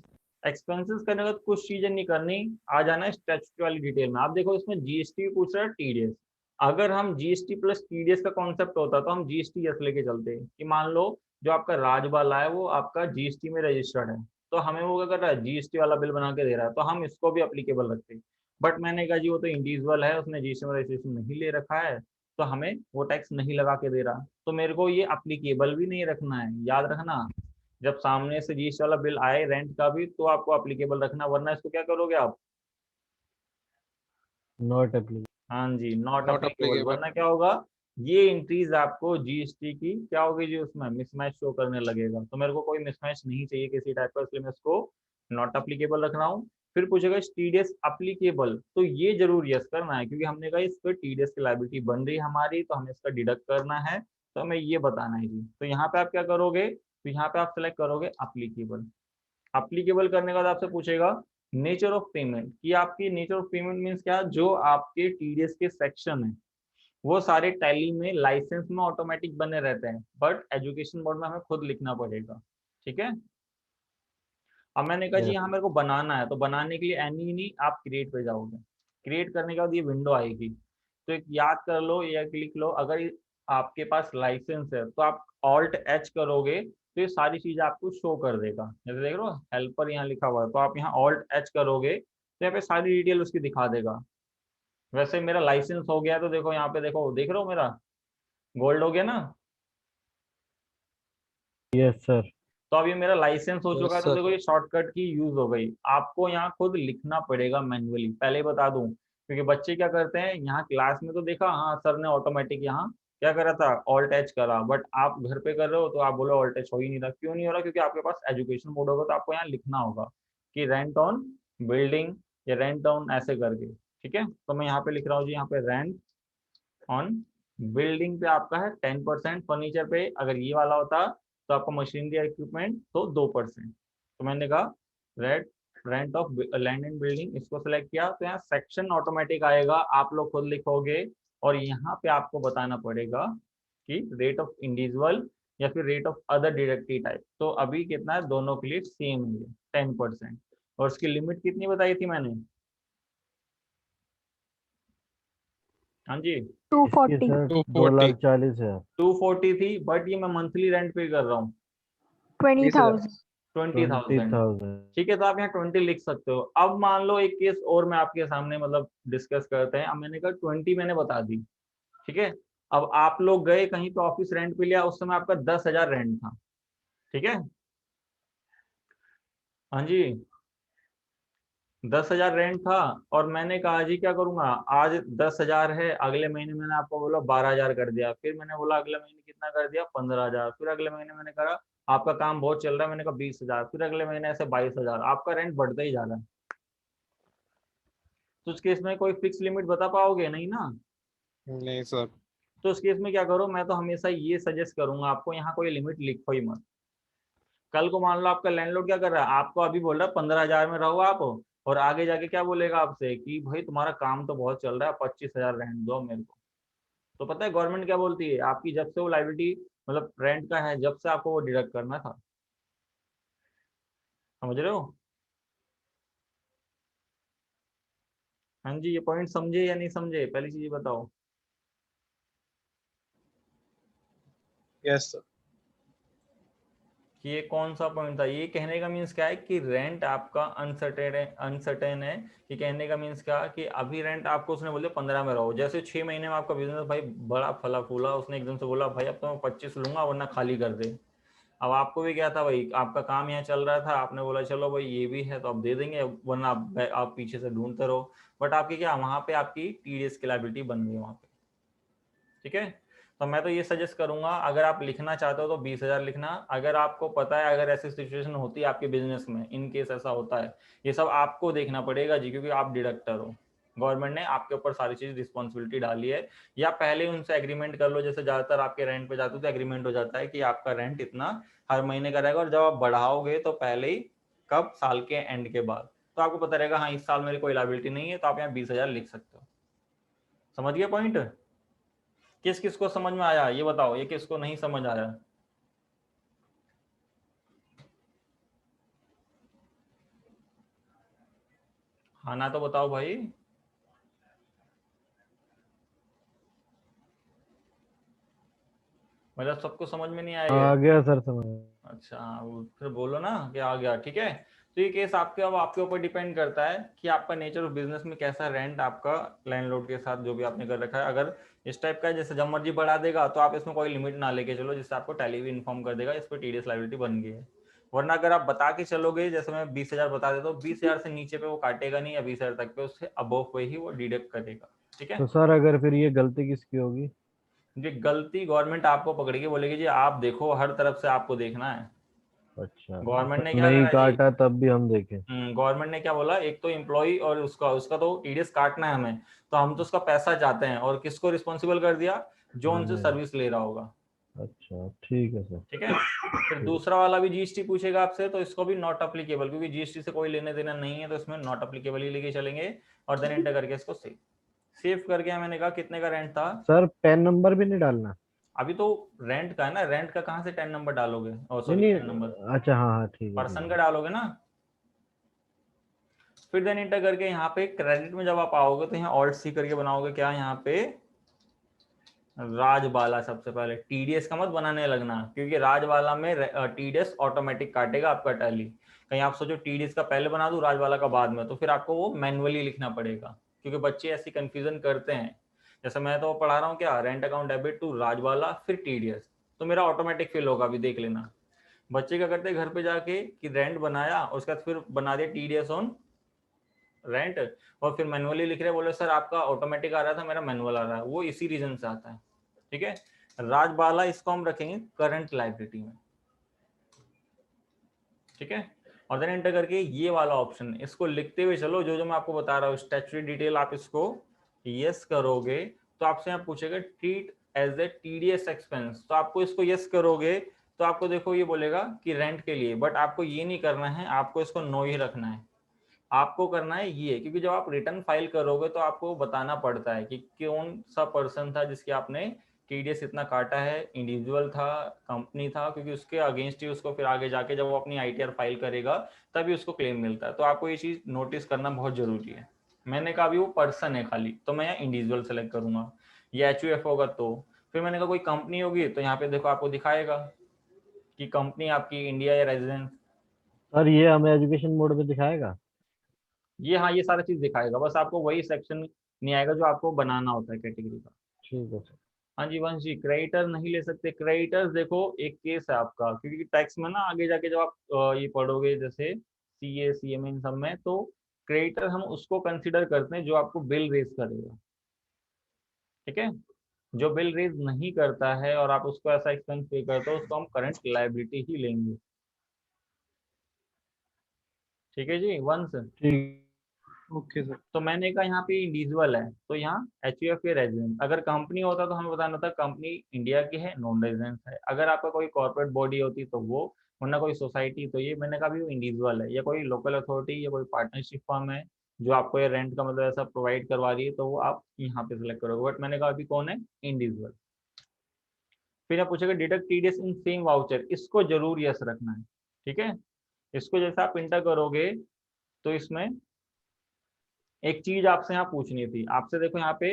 एक्सपेंसेस करने के बाद कुछ चीजें नहीं करनी, आ जाना है स्टैट्यूटरी वाली डिटेल में। आप देखो इसमें जीएसटी पूछ रहा है, टीडीएस, अगर हम जीएसटी प्लस टीडीएस का कॉन्सेप्ट होता तो हम जीएसटी यस लेके चलते हैं, कि मान लो जो आपका राजबाला है वो आपका जीएसटी में रजिस्टर्ड है, तो हमें वो क्या कर रहा है, जीएसटी वाला बिल बना के दे रहा है, तो हम इसको भी अप्लीकेबल रखते हैं। बट मैंने कहा जी वो तो इंडिविजुअल है, उसने जीएसटी में रजिस्ट्रेशन नहीं ले रखा है, तो हमें वो टैक्स नहीं लगा के दे रहा, तो मेरे को ये अप्लीकेबल भी नहीं रखना है, याद रखना। जब सामने से जीएसटी वाला बिल आए रेंट का भी, तो आपको अप्लीकेबल रखना, वरना इसको क्या करोगे आप? Not applicable. हाँ जी, नॉट नॉट अप्लीकेबल, अप्लीकेबल। वरना क्या होगा, ये इंक्रीज आपको जीएसटी की क्या होगी जी, उसमें मिसमैच शो करने लगेगा। तो मेरे को कोई मिसमैच नहीं चाहिए किसी टाइप का, इसलिए मैं इसको नॉट अप्लीकेबल रख रहा हूँ। फिर पूछेगा टीडीएस अप्लीकेबल, तो ये जरूर यस करना है, क्योंकि हमने कहा इस पर टीडीएस की लायबिलिटी बन रही है हमारी, तो हमें इसका डिडक्ट करना है, तो हमें ये बताना है जी। तो यहाँ पे आप क्या करोगे, तो यहाँ पे आप सेलेक्ट करोगे अप्लीकेबल। अप्लीकेबल करने के बाद आपसे पूछेगा नेचर ऑफ पेमेंट, कि आपकी नेचर ऑफ पेमेंट मीन्स क्या, जो आपके टीडीएस के सेक्शन है वो सारे टैली में लाइसेंस में ऑटोमेटिक बने रहते हैं, बट एजुकेशन बोर्ड में हमें खुद लिखना पड़ेगा। ठीक है, अब मैंने कहा जी यहाँ मेरे को बनाना है, तो बनाने के लिए एनी नहीं, आप क्रिएट पे जाओगे, क्रिएट करने के बाद ये विंडो आएगी। तो एक याद कर लो या लिख लो, अगर आपके पास लाइसेंस है तो आप ऑल्ट एच करोगे तो ये सारी चीजें आपको शो कर देगा। जैसे देख लो हेल्पर यहाँ लिखा हुआ है, तो आप यहाँ ऑल्ट एच करोगे तो यहाँ पे सारी डिटेल उसकी दिखा देगा। वैसे मेरा लाइसेंस हो गया, तो देखो यहाँ पे, देखो देख रहे हो मेरा गोल्ड हो गया ना। Yes sir. तो अब ये मेरा लाइसेंस हो चुका है, यस तो सर। देखो ये शॉर्टकट की यूज हो गई। आपको यहाँ खुद लिखना पड़ेगा मैन्युअली, पहले ही बता दूं, क्योंकि बच्चे क्या करते हैं, यहाँ क्लास में तो देखा हाँ सर ने ऑटोमेटिक यहाँ क्या करा था, ऑल्ट एच करा, बट आप घर पे कर रहे हो तो आप बोलो ऑल्ट एच हो ही नहीं रहा। क्यों नहीं हो रहा, क्योंकि आपके पास एजुकेशन मोड होगा, तो आपको यहाँ लिखना होगा कि रेंट ऑन बिल्डिंग या रेंट ऑन ऐसे करके। ठीक है, तो मैं यहाँ पे लिख रहा हूँ जी, यहाँ पे रेंट ऑन बिल्डिंग पे आपका है 10%, फर्नीचर पे अगर ये वाला होता तो आपका मशीनरी इक्विपमेंट तो 2%। तो मैंने कहा rent rent of land and building, इसको सेलेक्ट किया, तो यहाँ सेक्शन ऑटोमेटिक आएगा, आप लोग खुद लिखोगे, और यहाँ पे आपको बताना पड़ेगा कि रेट ऑफ इंडिविजुअल या फिर rate of other deductive type. तो अभी कितना है, दोनों के लिए सेम है 10%। और उसकी लिमिट कितनी बताई थी मैंने? हाँ जी, इसकी 240। सर 240। 2,40,000। 240 थी, बट ये मैं मंथली रेंट पे कर रहा हूँ 20,000। 20,000। 20,000। ठीक है, तो आप यहाँ 20 लिख सकते हो। अब मान लो एक केस और मैं आपके सामने मतलब डिस्कस करते हैं। अब मैंने कहा 20 मैंने बता दी, ठीक है। अब आप लोग गए कहीं पे ऑफिस रेंट पे लिया, उस समय आपका 10,000 रेंट था, ठीक है। हाँ जी, 10,000 रेंट था, और मैंने कहा जी क्या करूंगा, आज 10,000 है, अगले महीने मैंने आपको बोला 12,000 कर दिया, फिर मैंने बोला अगले महीने कितना कर दिया, 15,000, फिर अगले महीने मैंने कहा आपका काम बहुत चल रहा है, मैंने कहा 20,000, फिर अगले महीने ऐसे 22,000, आपका रेंट बढ़ता ही जा रहा है। तो उस केस में कोई फिक्स लिमिट बता पाओगे नहीं ना। नहीं सर। तो उस केस में क्या करो, मैं तो हमेशा ये सजेस्ट करूंगा आपको, यहाँ कोई लिमिट लिखो ही मत। कल को मान लो आपका लैंडलॉर्ड क्या कर रहा है, आपको अभी बोल रहा है 15,000 में रहो आप, और आगे जाके क्या बोलेगा आपसे कि भाई तुम्हारा काम तो बहुत चल रहा है, 25,000 रेंट दो मेरे को। तो पता है गवर्नमेंट क्या बोलती है, आपकी जब से वो लाइबिलिटी मतलब रेंट का है, जब से आपको वो डिडक्ट करना था। समझ रहे हो? हाँ जी, ये पॉइंट समझे या नहीं समझे, पहली चीज बताओ। Yes sir. कि ये कौन सा पॉइंट था, ये कहने का मीन्स क्या है कि रेंट आपका अनसर्टेन है। ये कहने का मीन्स क्या, कि अभी रेंट आपको उसने बोले 15 में रहो, जैसे 6 महीने में आपका बिजनेस भाई बड़ा फला फूला, उसने एकदम से बोला भाई अब तो मैं 25 लूंगा वरना खाली कर दे। अब आपको भी क्या था भाई, आपका काम यहाँ चल रहा था, आपने बोला चलो भाई ये भी है तो आप दे देंगे, वरना आप पीछे से ढूंढते रहो। बट आपकी क्या, वहां पे आपकी टीडीएस की लायबिलिटी बन गई वहां पे। ठीक है, तो मैं तो ये सजेस्ट करूंगा, अगर आप लिखना चाहते हो तो 20,000 लिखना। अगर आपको पता है अगर ऐसी सिचुएशन होती है आपके बिजनेस में, इन केस ऐसा होता है, ये सब आपको देखना पड़ेगा जी, क्योंकि आप डिडक्टर हो, गवर्नमेंट ने आपके ऊपर सारी चीज रिस्पॉन्सिबिलिटी डाली है। या पहले उनसे एग्रीमेंट कर लो, जैसे ज्यादातर आपके रेंट पे जाते हो तो एग्रीमेंट हो जाता है कि आपका रेंट इतना हर महीने का रहेगा, और जब आप बढ़ाओगे तो पहले ही कब, साल के एंड के बाद, तो आपको पता रहेगा हाँ इस साल मेरी कोई लायबिलिटी नहीं है, तो आप यहाँ 20,000 लिख सकते हो। समझ गए पॉइंट? किस किस को समझ में आया ये बताओ, ये किसको नहीं समझ आया? हाँ ना तो बताओ भाई। मतलब सबको समझ में नहीं आएगा? आ गया सर समझ। अच्छा, फिर बोलो ना कि आ गया। ठीक है, तो ये केस आपके अब आपके ऊपर डिपेंड करता है कि आपका नेचर ऑफ बिजनेस में कैसा रेंट आपका लैंडलॉर्ड के साथ जो भी आपने कर रखा है, अगर इस टाइप का है जैसे जब मर्जी बढ़ा देगा तो आप इसमें कोई लिमिट ना लेके चलो, जिससे आपको टैली भी इन्फॉर्म कर देगा इस पर टीडीएस लायबिलिटी बन गई है। वरना अगर आप बता के चलोगे, जैसे मैं 20,000 बता देता हूँ, 20,000 से नीचे पे वो काटेगा नहीं, या 20,000 तक पे, उससे अबव पे ही वो डिडक्ट करेगा। ठीक है, तो सर अगर फिर ये गलती किसकी होगी? जी गलती गवर्नमेंट आपको पकड़ेगी, बोलेगी जी आप देखो, हर तरफ से आपको देखना है। अच्छा, गवर्नमेंट ने क्या नहीं करा जी, काटा तब भी हम देखें? गवर्नमेंट ने क्या बोला, एक तो एम्प्लॉय और उसका उसका तो टीडीएस काटना है हमें, तो हम तो उसका पैसा चाहते हैं, और किसको रिस्पॉन्सिबल कर दिया, जो उनसे हमें। सर्विस ले रहा होगा। अच्छा ठीक है सर। ठीक है, फिर दूसरा वाला भी जीएसटी पूछेगा आपसे, तो इसको भी नॉट अप्लीकेबल, क्योंकि जीएसटी से कोई लेने देना नहीं है, तो इसमें नॉट अप्लीकेबल ही लेके चलेंगे, और देन एंटर करके इसको सेव करके मैंने कहा कितने का रेंट था। सर पैन नंबर भी नहीं डालना? अभी तो रेंट का है ना, रेंट का कहाँ से 10 नंबर डालोगे, नहीं सॉरी नहीं, 10 नंबर अच्छा हाँ हाँ ठीक है पर्सन का डालोगे ना। फिर देन एंटर करके यहाँ पे क्रेडिट में जब आप आओगे तो यहाँ ऑल्ट सी करके बनाओगे क्या, यहाँ पे राजबाला सबसे पहले, टीडीएस का मत बनाने लगना, क्योंकि राजबाला में टीडीएस ऑटोमेटिक काटेगा आपका टैली। कहीं आप सोचो टीडीएस का पहले बना दूं राजबाला का बाद में, तो फिर आपको वो मैनुअली लिखना पड़ेगा, क्योंकि बच्चे ऐसी कंफ्यूजन करते हैं। जैसे मैं तो पढ़ा रहा हूँ क्या, rent account debit to Rajbala फिर टीडीएस, तो मेरा ऑटोमेटिक फिल होगा, अभी देख लेना। बच्चे क्या करते हैं घर पे जाके कि रेंट बनाया, उसके बाद फिर बना दिया टीडीएस ऑन रेंट, और फिर मैनुअली लिख रहे, बोले सर आपका ऑटोमेटिक आ रहा था, मेरा मैनुअल आ रहा है। वो इसी रीजन से आता है। ठीक है, राजबाला इसको हम रखेंगे करंट लायबिलिटी में। ठीक है, और देन एंटर करके ये वाला ऑप्शन, इसको लिखते हुए चलो, जो जो मैं आपको बता रहा हूँ स्टैट्यूटरी डिटेल, आप इसको यस करोगे तो आपसे यहाँ पूछेगा treat as a TDS expense, तो आपको इसको यस करोगे तो आपको देखो ये बोलेगा कि रेंट के लिए, बट आपको ये नहीं करना है, आपको इसको नो ही रखना है। आपको करना है ये, क्योंकि जब आप रिटर्न फाइल करोगे तो आपको बताना पड़ता है कि कौन सा पर्सन था जिसके आपने टीडीएस इतना काटा है, इंडिविजुअल था, कंपनी था, क्योंकि उसके अगेंस्ट ही उसको फिर आगे जाके जब वो अपनी आईटीआर फाइल करेगा तभी उसको क्लेम मिलता है। तो आपको ये चीज नोटिस करना बहुत जरूरी है। मैंने कहा अभी वो पर्सन है खाली, तो मैं यहाँ इंडिविजुअल सेलेक्ट करूंगा। ये एचयूएफ होगा तो फिर मैंने कहा कोई कंपनी होगी, तो यहाँ पे देखो आपको दिखाएगा कि कंपनी आपकी इंडिया या रेजिडेंस। सर ये हमें एजुकेशन मोड में दिखाएगा? ये हाँ, ये सारा चीज दिखाएगा, बस आपको वही सेक्शन नहीं आएगा जो आपको बनाना होता है कैटेगरी का। ठीक है सर। हाँ जी वंश जी, क्रेडिटर नहीं ले सकते। क्रेडिटर्स देखो एक केस है आपका, क्योंकि टैक्स में ना आगे जाके जब आप ये पढ़ोगे जैसे सीए सीएमए इन सब में, तो क्रेडिटर हम उसको कंसिडर करते हैं जो आपको बिल रेज करेगा। ठीक है, जो बिल रेज नहीं करता है और आप उसको ऐसा एक्सपेंस पे करते हो, उसको हम करंट लायबिलिटी ही लेंगे। ठीक है जी वंश। ठीक। Okay sir. तो मैंने कहा यहाँ पे इंडिविजुअल है, तो यहाँ एचयूएफ या रेजिडेंट। अगर कंपनी होता तो हमें बताना था कंपनी इंडिया की है, नॉन रेजिडेंस है। अगर आपका कोई कॉर्पोरेट बॉडी होती तो वो, वरना कोई सोसाइटी, तो ये मैंने कहा भी वो इंडिविजुअल है, या कोई लोकल अथॉरिटी या कोई पार्टनरशिप फर्म है जो आपको ये रेंट का मतलब ऐसा प्रोवाइड करवा रही है, तो वो आप यहाँ पे सिलेक्ट करोगे। बट मैंने कहा अभी कौन है, इंडिविजुअल। फिर आप पूछेगा deduct TDS in same voucher, इसको जरूर यस रखना है। ठीक है, इसको जैसे आप इंटर करोगे तो इसमें एक चीज आपसे यहाँ पूछनी थी, आपसे देखो यहाँ पे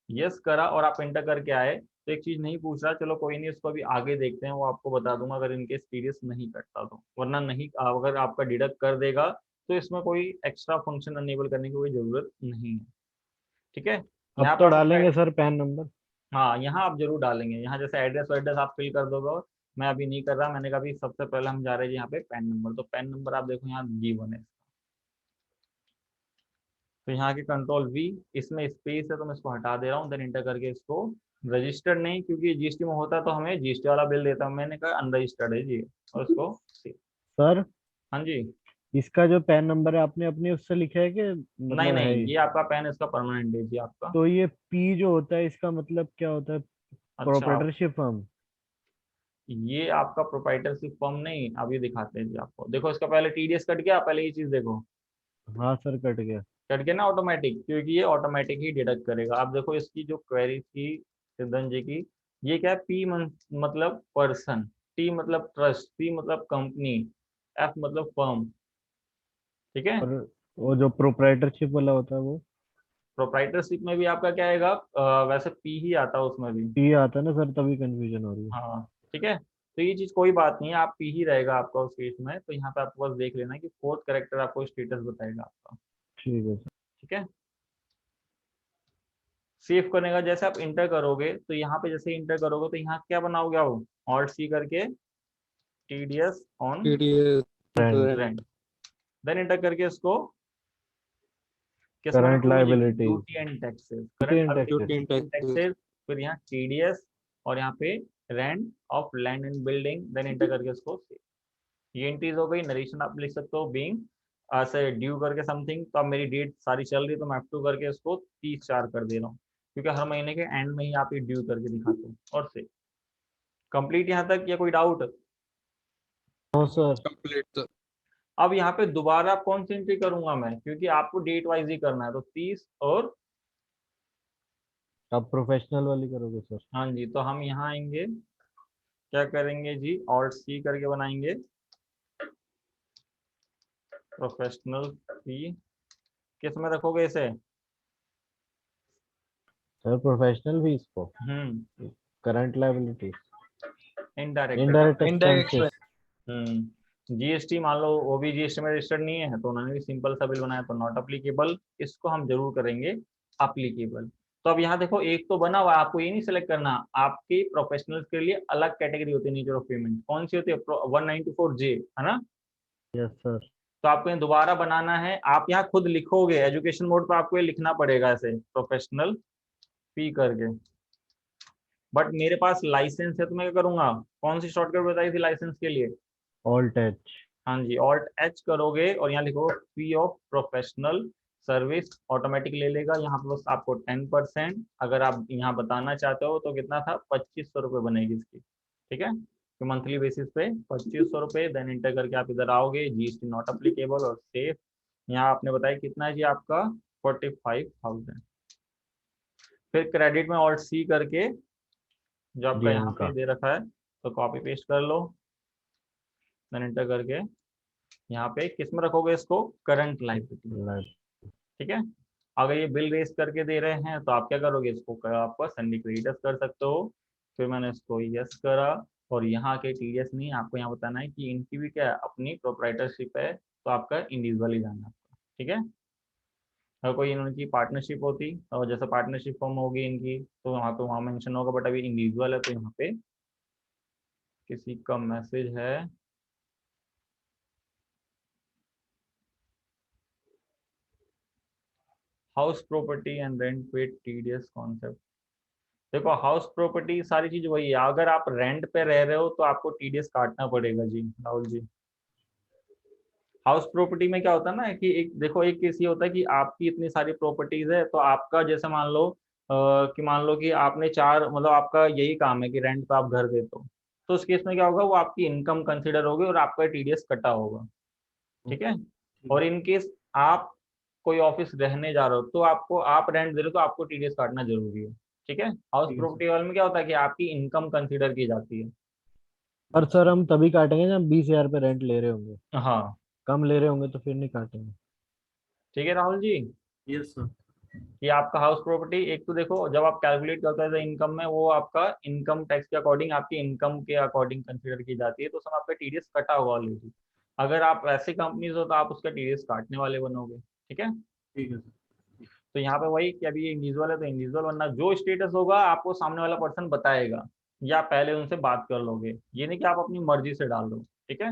यस करा और आप एंटर करके आए, तो एक चीज नहीं पूछ रहा, चलो कोई नहीं, उसको अभी आगे देखते हैं, वो आपको बता दूंगा अगर इनके टीडीएस नहीं कटता तो। वरना नहीं, अगर आपका डिडक्ट कर देगा तो इसमें कोई एक्स्ट्रा फंक्शन अनेबल करने की कोई जरूरत नहीं है। ठीक है, अब यहाँ तो पर डालेंगे सर पैन नंबर? हाँ यहाँ आप जरूर डालेंगे, यहाँ जैसे एड्रेस वैड्रेस आप फिल कर दोगे, मैं अभी नहीं कर रहा, मैंने कहा अभी सबसे पहले हम जा रहे हैं यहाँ पे पैन नंबर। तो पैन नंबर आप देखो यहाँ G1 है, तो यहाँ के कंट्रोल V, इसमें स्पेस है तो मैं इसको हटा दे रहा हूँ, देन इंटर करके इसको रजिस्टर्ड नहीं, क्योंकि जीएसटी में होता तो हमें जीएसटी वाला बिल देता, मैंने कहा अनरजिस्टर्ड है जी, और इसको सर हाँ जी। इसका जो पैन नंबर है आपने अपने उससे लिखा है कि नहीं मतलब है नहीं, ही? ये आपका पैन इसका परमानेंट है जी आपका। तो ये पी जो होता है इसका मतलब क्या होता है? अच्छा, प्रोप्राइटरशिप फर्म? ये आपका प्रोप्राइटरशिप फर्म नहीं, अब ये दिखाते हैं जी आपको। देखो इसका पहले टीडीएस कट गया, पहले ये चीज देखो, हाँ सर कट गया। कट गया ना ऑटोमेटिक, क्योंकि ये ऑटोमेटिक ही डिडक्ट करेगा। आप देखो इसकी जो क्वेरी थी सिद्धन जी की, ये क्या है, पी मतलब पर्सन, टी मतलब ट्रस्ट, सी मतलब कंपनी, एफ मतलब फर्म। ठीक है, और वो जो प्रोप्राइटरशिप वाला होता है वो? प्रोप्राइटरशिप में भी आपका क्या आएगा, वैसे पी ही आता है उसमें भी। पी आता है ना सर, तभी कंफ्यूजन हो रही है। हाँ ठीक है, तो ये चीज कोई बात नहीं है, आप पी ही रहेगा आपका उस केस में। तो यहाँ पे आपको बस देख लेना कि फोर्थ कैरेक्टर आपको स्टेटस बताएगा आपका। ठीक है सर। ठीक है, सेव करने का जैसे आप इंटर करोगे तो यहाँ पे जैसे इंटर करोगे तो यहाँ क्या बनाओगे आप, ऑल्ट सी करके TDS on TDS Rent. Rent, then enter करके इसको किसमें Current रखोगे? liability. Duty and taxes, Duty and current taxes. Duty and taxes. Taxes, फिर यहाँ TDS और यहाँ पे rent of land and building, then enter करके इसको सेव। ये एंट्रीज हो गई। नरेशन आप लिख सकते हो बीइंग ऐसे ड्यू करके समथिंग, तो अब मेरी डेट सारी चल रही है तो मैं F2 करके इसको 30/4 कर दे रहा हूँ, क्योंकि हर महीने के एंड में ही आप ये ड्यू करके दिखाते हो। और सेव कंप्लीट यहाँ तक, या कोई doubt? No sir. Complete sir. अब यहाँ पे दोबारा कौन सी एंट्री करूंगा मैं, क्योंकि आपको डेट वाइज ही करना है, तो 30 और आप प्रोफेशनल वाली करोगे सर? हाँ जी, तो हम यहाँ आएंगे, क्या करेंगे जी, ऑल्ट सी करके बनाएंगे प्रोफेशनल फी। किस में रखोगे इसे? सर प्रोफेशनल भी इसको हम्म, current liability, indirect indirect Indirect expenses. GST मान लो वो भी GST में रजिस्टर्ड नहीं है तो उन्होंने भी सिंपल सा बिल बनाया तो नॉट अप्लीकेबल, इसको हम जरूर करेंगे अप्लीकेबल। तो अब यहाँ देखो एक तो बना हुआ है, आपको ये नहीं सिलेक्ट करना, आपके प्रोफेशनल्स के लिए अलग कैटेगरी होती है नेचर ऑफ पेमेंट, कौन सी होती है? 194J, है ना? Yes sir. तो आपको ये दोबारा बनाना है, आप यहाँ खुद लिखोगे, एजुकेशन मोड पे आपको ये लिखना पड़ेगा ऐसे प्रोफेशनल फी करके। बट मेरे पास लाइसेंस है तो मैं क्या करूंगा, कौन सी शॉर्टकट बताई थी लाइसेंस के लिए? Alt H. हाँ जी, ऑल्ट एच करोगे और यहाँ लिखो फी ऑफ प्रोफेशनल सर्विस, ऑटोमेटिक ले लेगा यहाँ पे बस आपको 10%। अगर आप यहाँ बताना चाहते हो तो कितना था, 2500 रुपये बनेगी इसकी। ठीक है, तो मंथली बेसिस पे 2500 रुपये, देन इंटर करके आप इधर आओगे, GST नॉट अप्लीकेबल और सेफ। यहाँ आपने बताया कितना है जी आपका, 45,000। फिर क्रेडिट में ऑल्ट सी करके जो आपका यहाँ पे दे रखा है तो कॉपी पेस्ट कर लो, देन इंटर करके यहाँ पे किस में रखोगे इसको, करंट लायबिलिटी। ठीक है, अगर ये बिल रेस करके दे रहे हैं तो आप क्या करोगे, इसको आपका संडे क्रेडिटर्स कर सकते हो। फिर मैंने इसको यस करा, और यहाँ के TDS नहीं, आपको यहाँ बताना है कि इनकी भी क्या है, अपनी प्रोप्राइटरशिप है, तो आपका इंडिविजुअल ही जाना है। ठीक है, अगर कोई इनकी पार्टनरशिप होती और जैसे पार्टनरशिप फॉर्म होगी इनकी तो वहाँ मेंशन होगा, बट अभी इंडिविजुअल है तो यहाँ पे किसी का मैसेज है, हाउस प्रॉपर्टी एंड रेंट पे TDS कॉन्सेप्ट। देखो हाउस प्रॉपर्टी सारी चीज वही है, अगर आप रेंट पे रह रहे हो तो आपको TDS काटना पड़ेगा जी राहुल जी। हाउस प्रॉपर्टी में क्या होता है ना कि एक देखो एक केस ये होता है कि आपकी इतनी सारी प्रॉपर्टीज है, तो आपका जैसे मान लो कि मान लो कि आपने चार, मतलब आपका यही काम है कि रेंट पे आप घर देते हो, तो उस केस में क्या होगा, वो आपकी इनकम कंसिडर होगी और आपका TDS कटा होगा। ठीक है, और इन केस आप कोई ऑफिस रहने जा रहे हो तो आपको, आप रेंट दे रहे हो तो आपको TDS काटना जरूरी है। ठीक है, हाउस प्रॉपर्टी वाले में क्या होता है कि आपकी इनकम कंसिडर की जाती है। पर सर हम तभी काटेंगे जब 20,000 पे रेंट ले रहे होंगे, हाँ कम ले रहे होंगे तो फिर नहीं काटेंगे। ठीक है राहुल जी, यस सर। कि आपका हाउस प्रॉपर्टी, एक तो देखो जब आप कैलकुलेट करते हो इनकम में, वो आपका इनकम टैक्स के अकॉर्डिंग, आपकी इनकम के अकॉर्डिंग कंसिडर की जाती है, तो उसमें आपका TDS कटा हुआ ऑलरेडी। अगर आप ऐसे कंपनीज हो तो आप उसका TDS काटने वाले बनोगे। ठीक है, ठीक है सर। तो यहाँ पे वही कि अभी ये इंडिविजुअल है तो इंडिविजुअल, वरना जो स्टेटस होगा आपको सामने वाला पर्सन बताएगा, या पहले उनसे बात कर लोगे, ये नहीं कि आप अपनी मर्जी से डाल दो। ठीक है,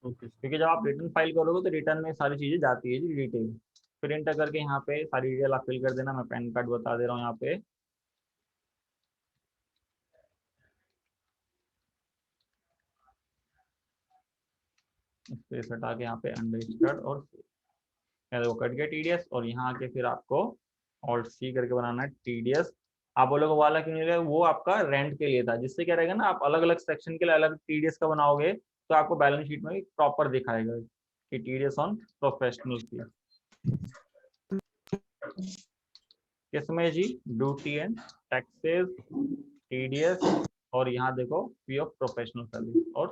ओके सर। क्योंकि जब आप रिटर्न फाइल करोगे तो रिटर्न में सारी चीजें जाती है जी डिटेल। फिर एंटर करके यहाँ पे सारी डिटेल आप फिल कर देना, मैं पैन कार्ड बता दे रहा हूँ यहाँ पे। स्पेस हटा के यहाँ पे अनरजिस्टर्ड और वो कट गया TDS, और यहाँ आके फिर आपको ऑल्ट सी करके बनाना है TDS। आप बोलोगे वाला क्यों नहीं रहे, वो आपका रेंट के लिए था, जिससे क्या रहेगा ना, आप अलग अलग सेक्शन के लिए अलग TDS का बनाओगे तो आपको बैलेंस शीट में भी प्रॉपर दिखाएगा कि TDS ऑन प्रोफेशनल फी किसमें जी, ड्यूटी एंड टैक्सेस, TDS, और यहाँ देखो फी ऑफ प्रोफेशनल सर्विस और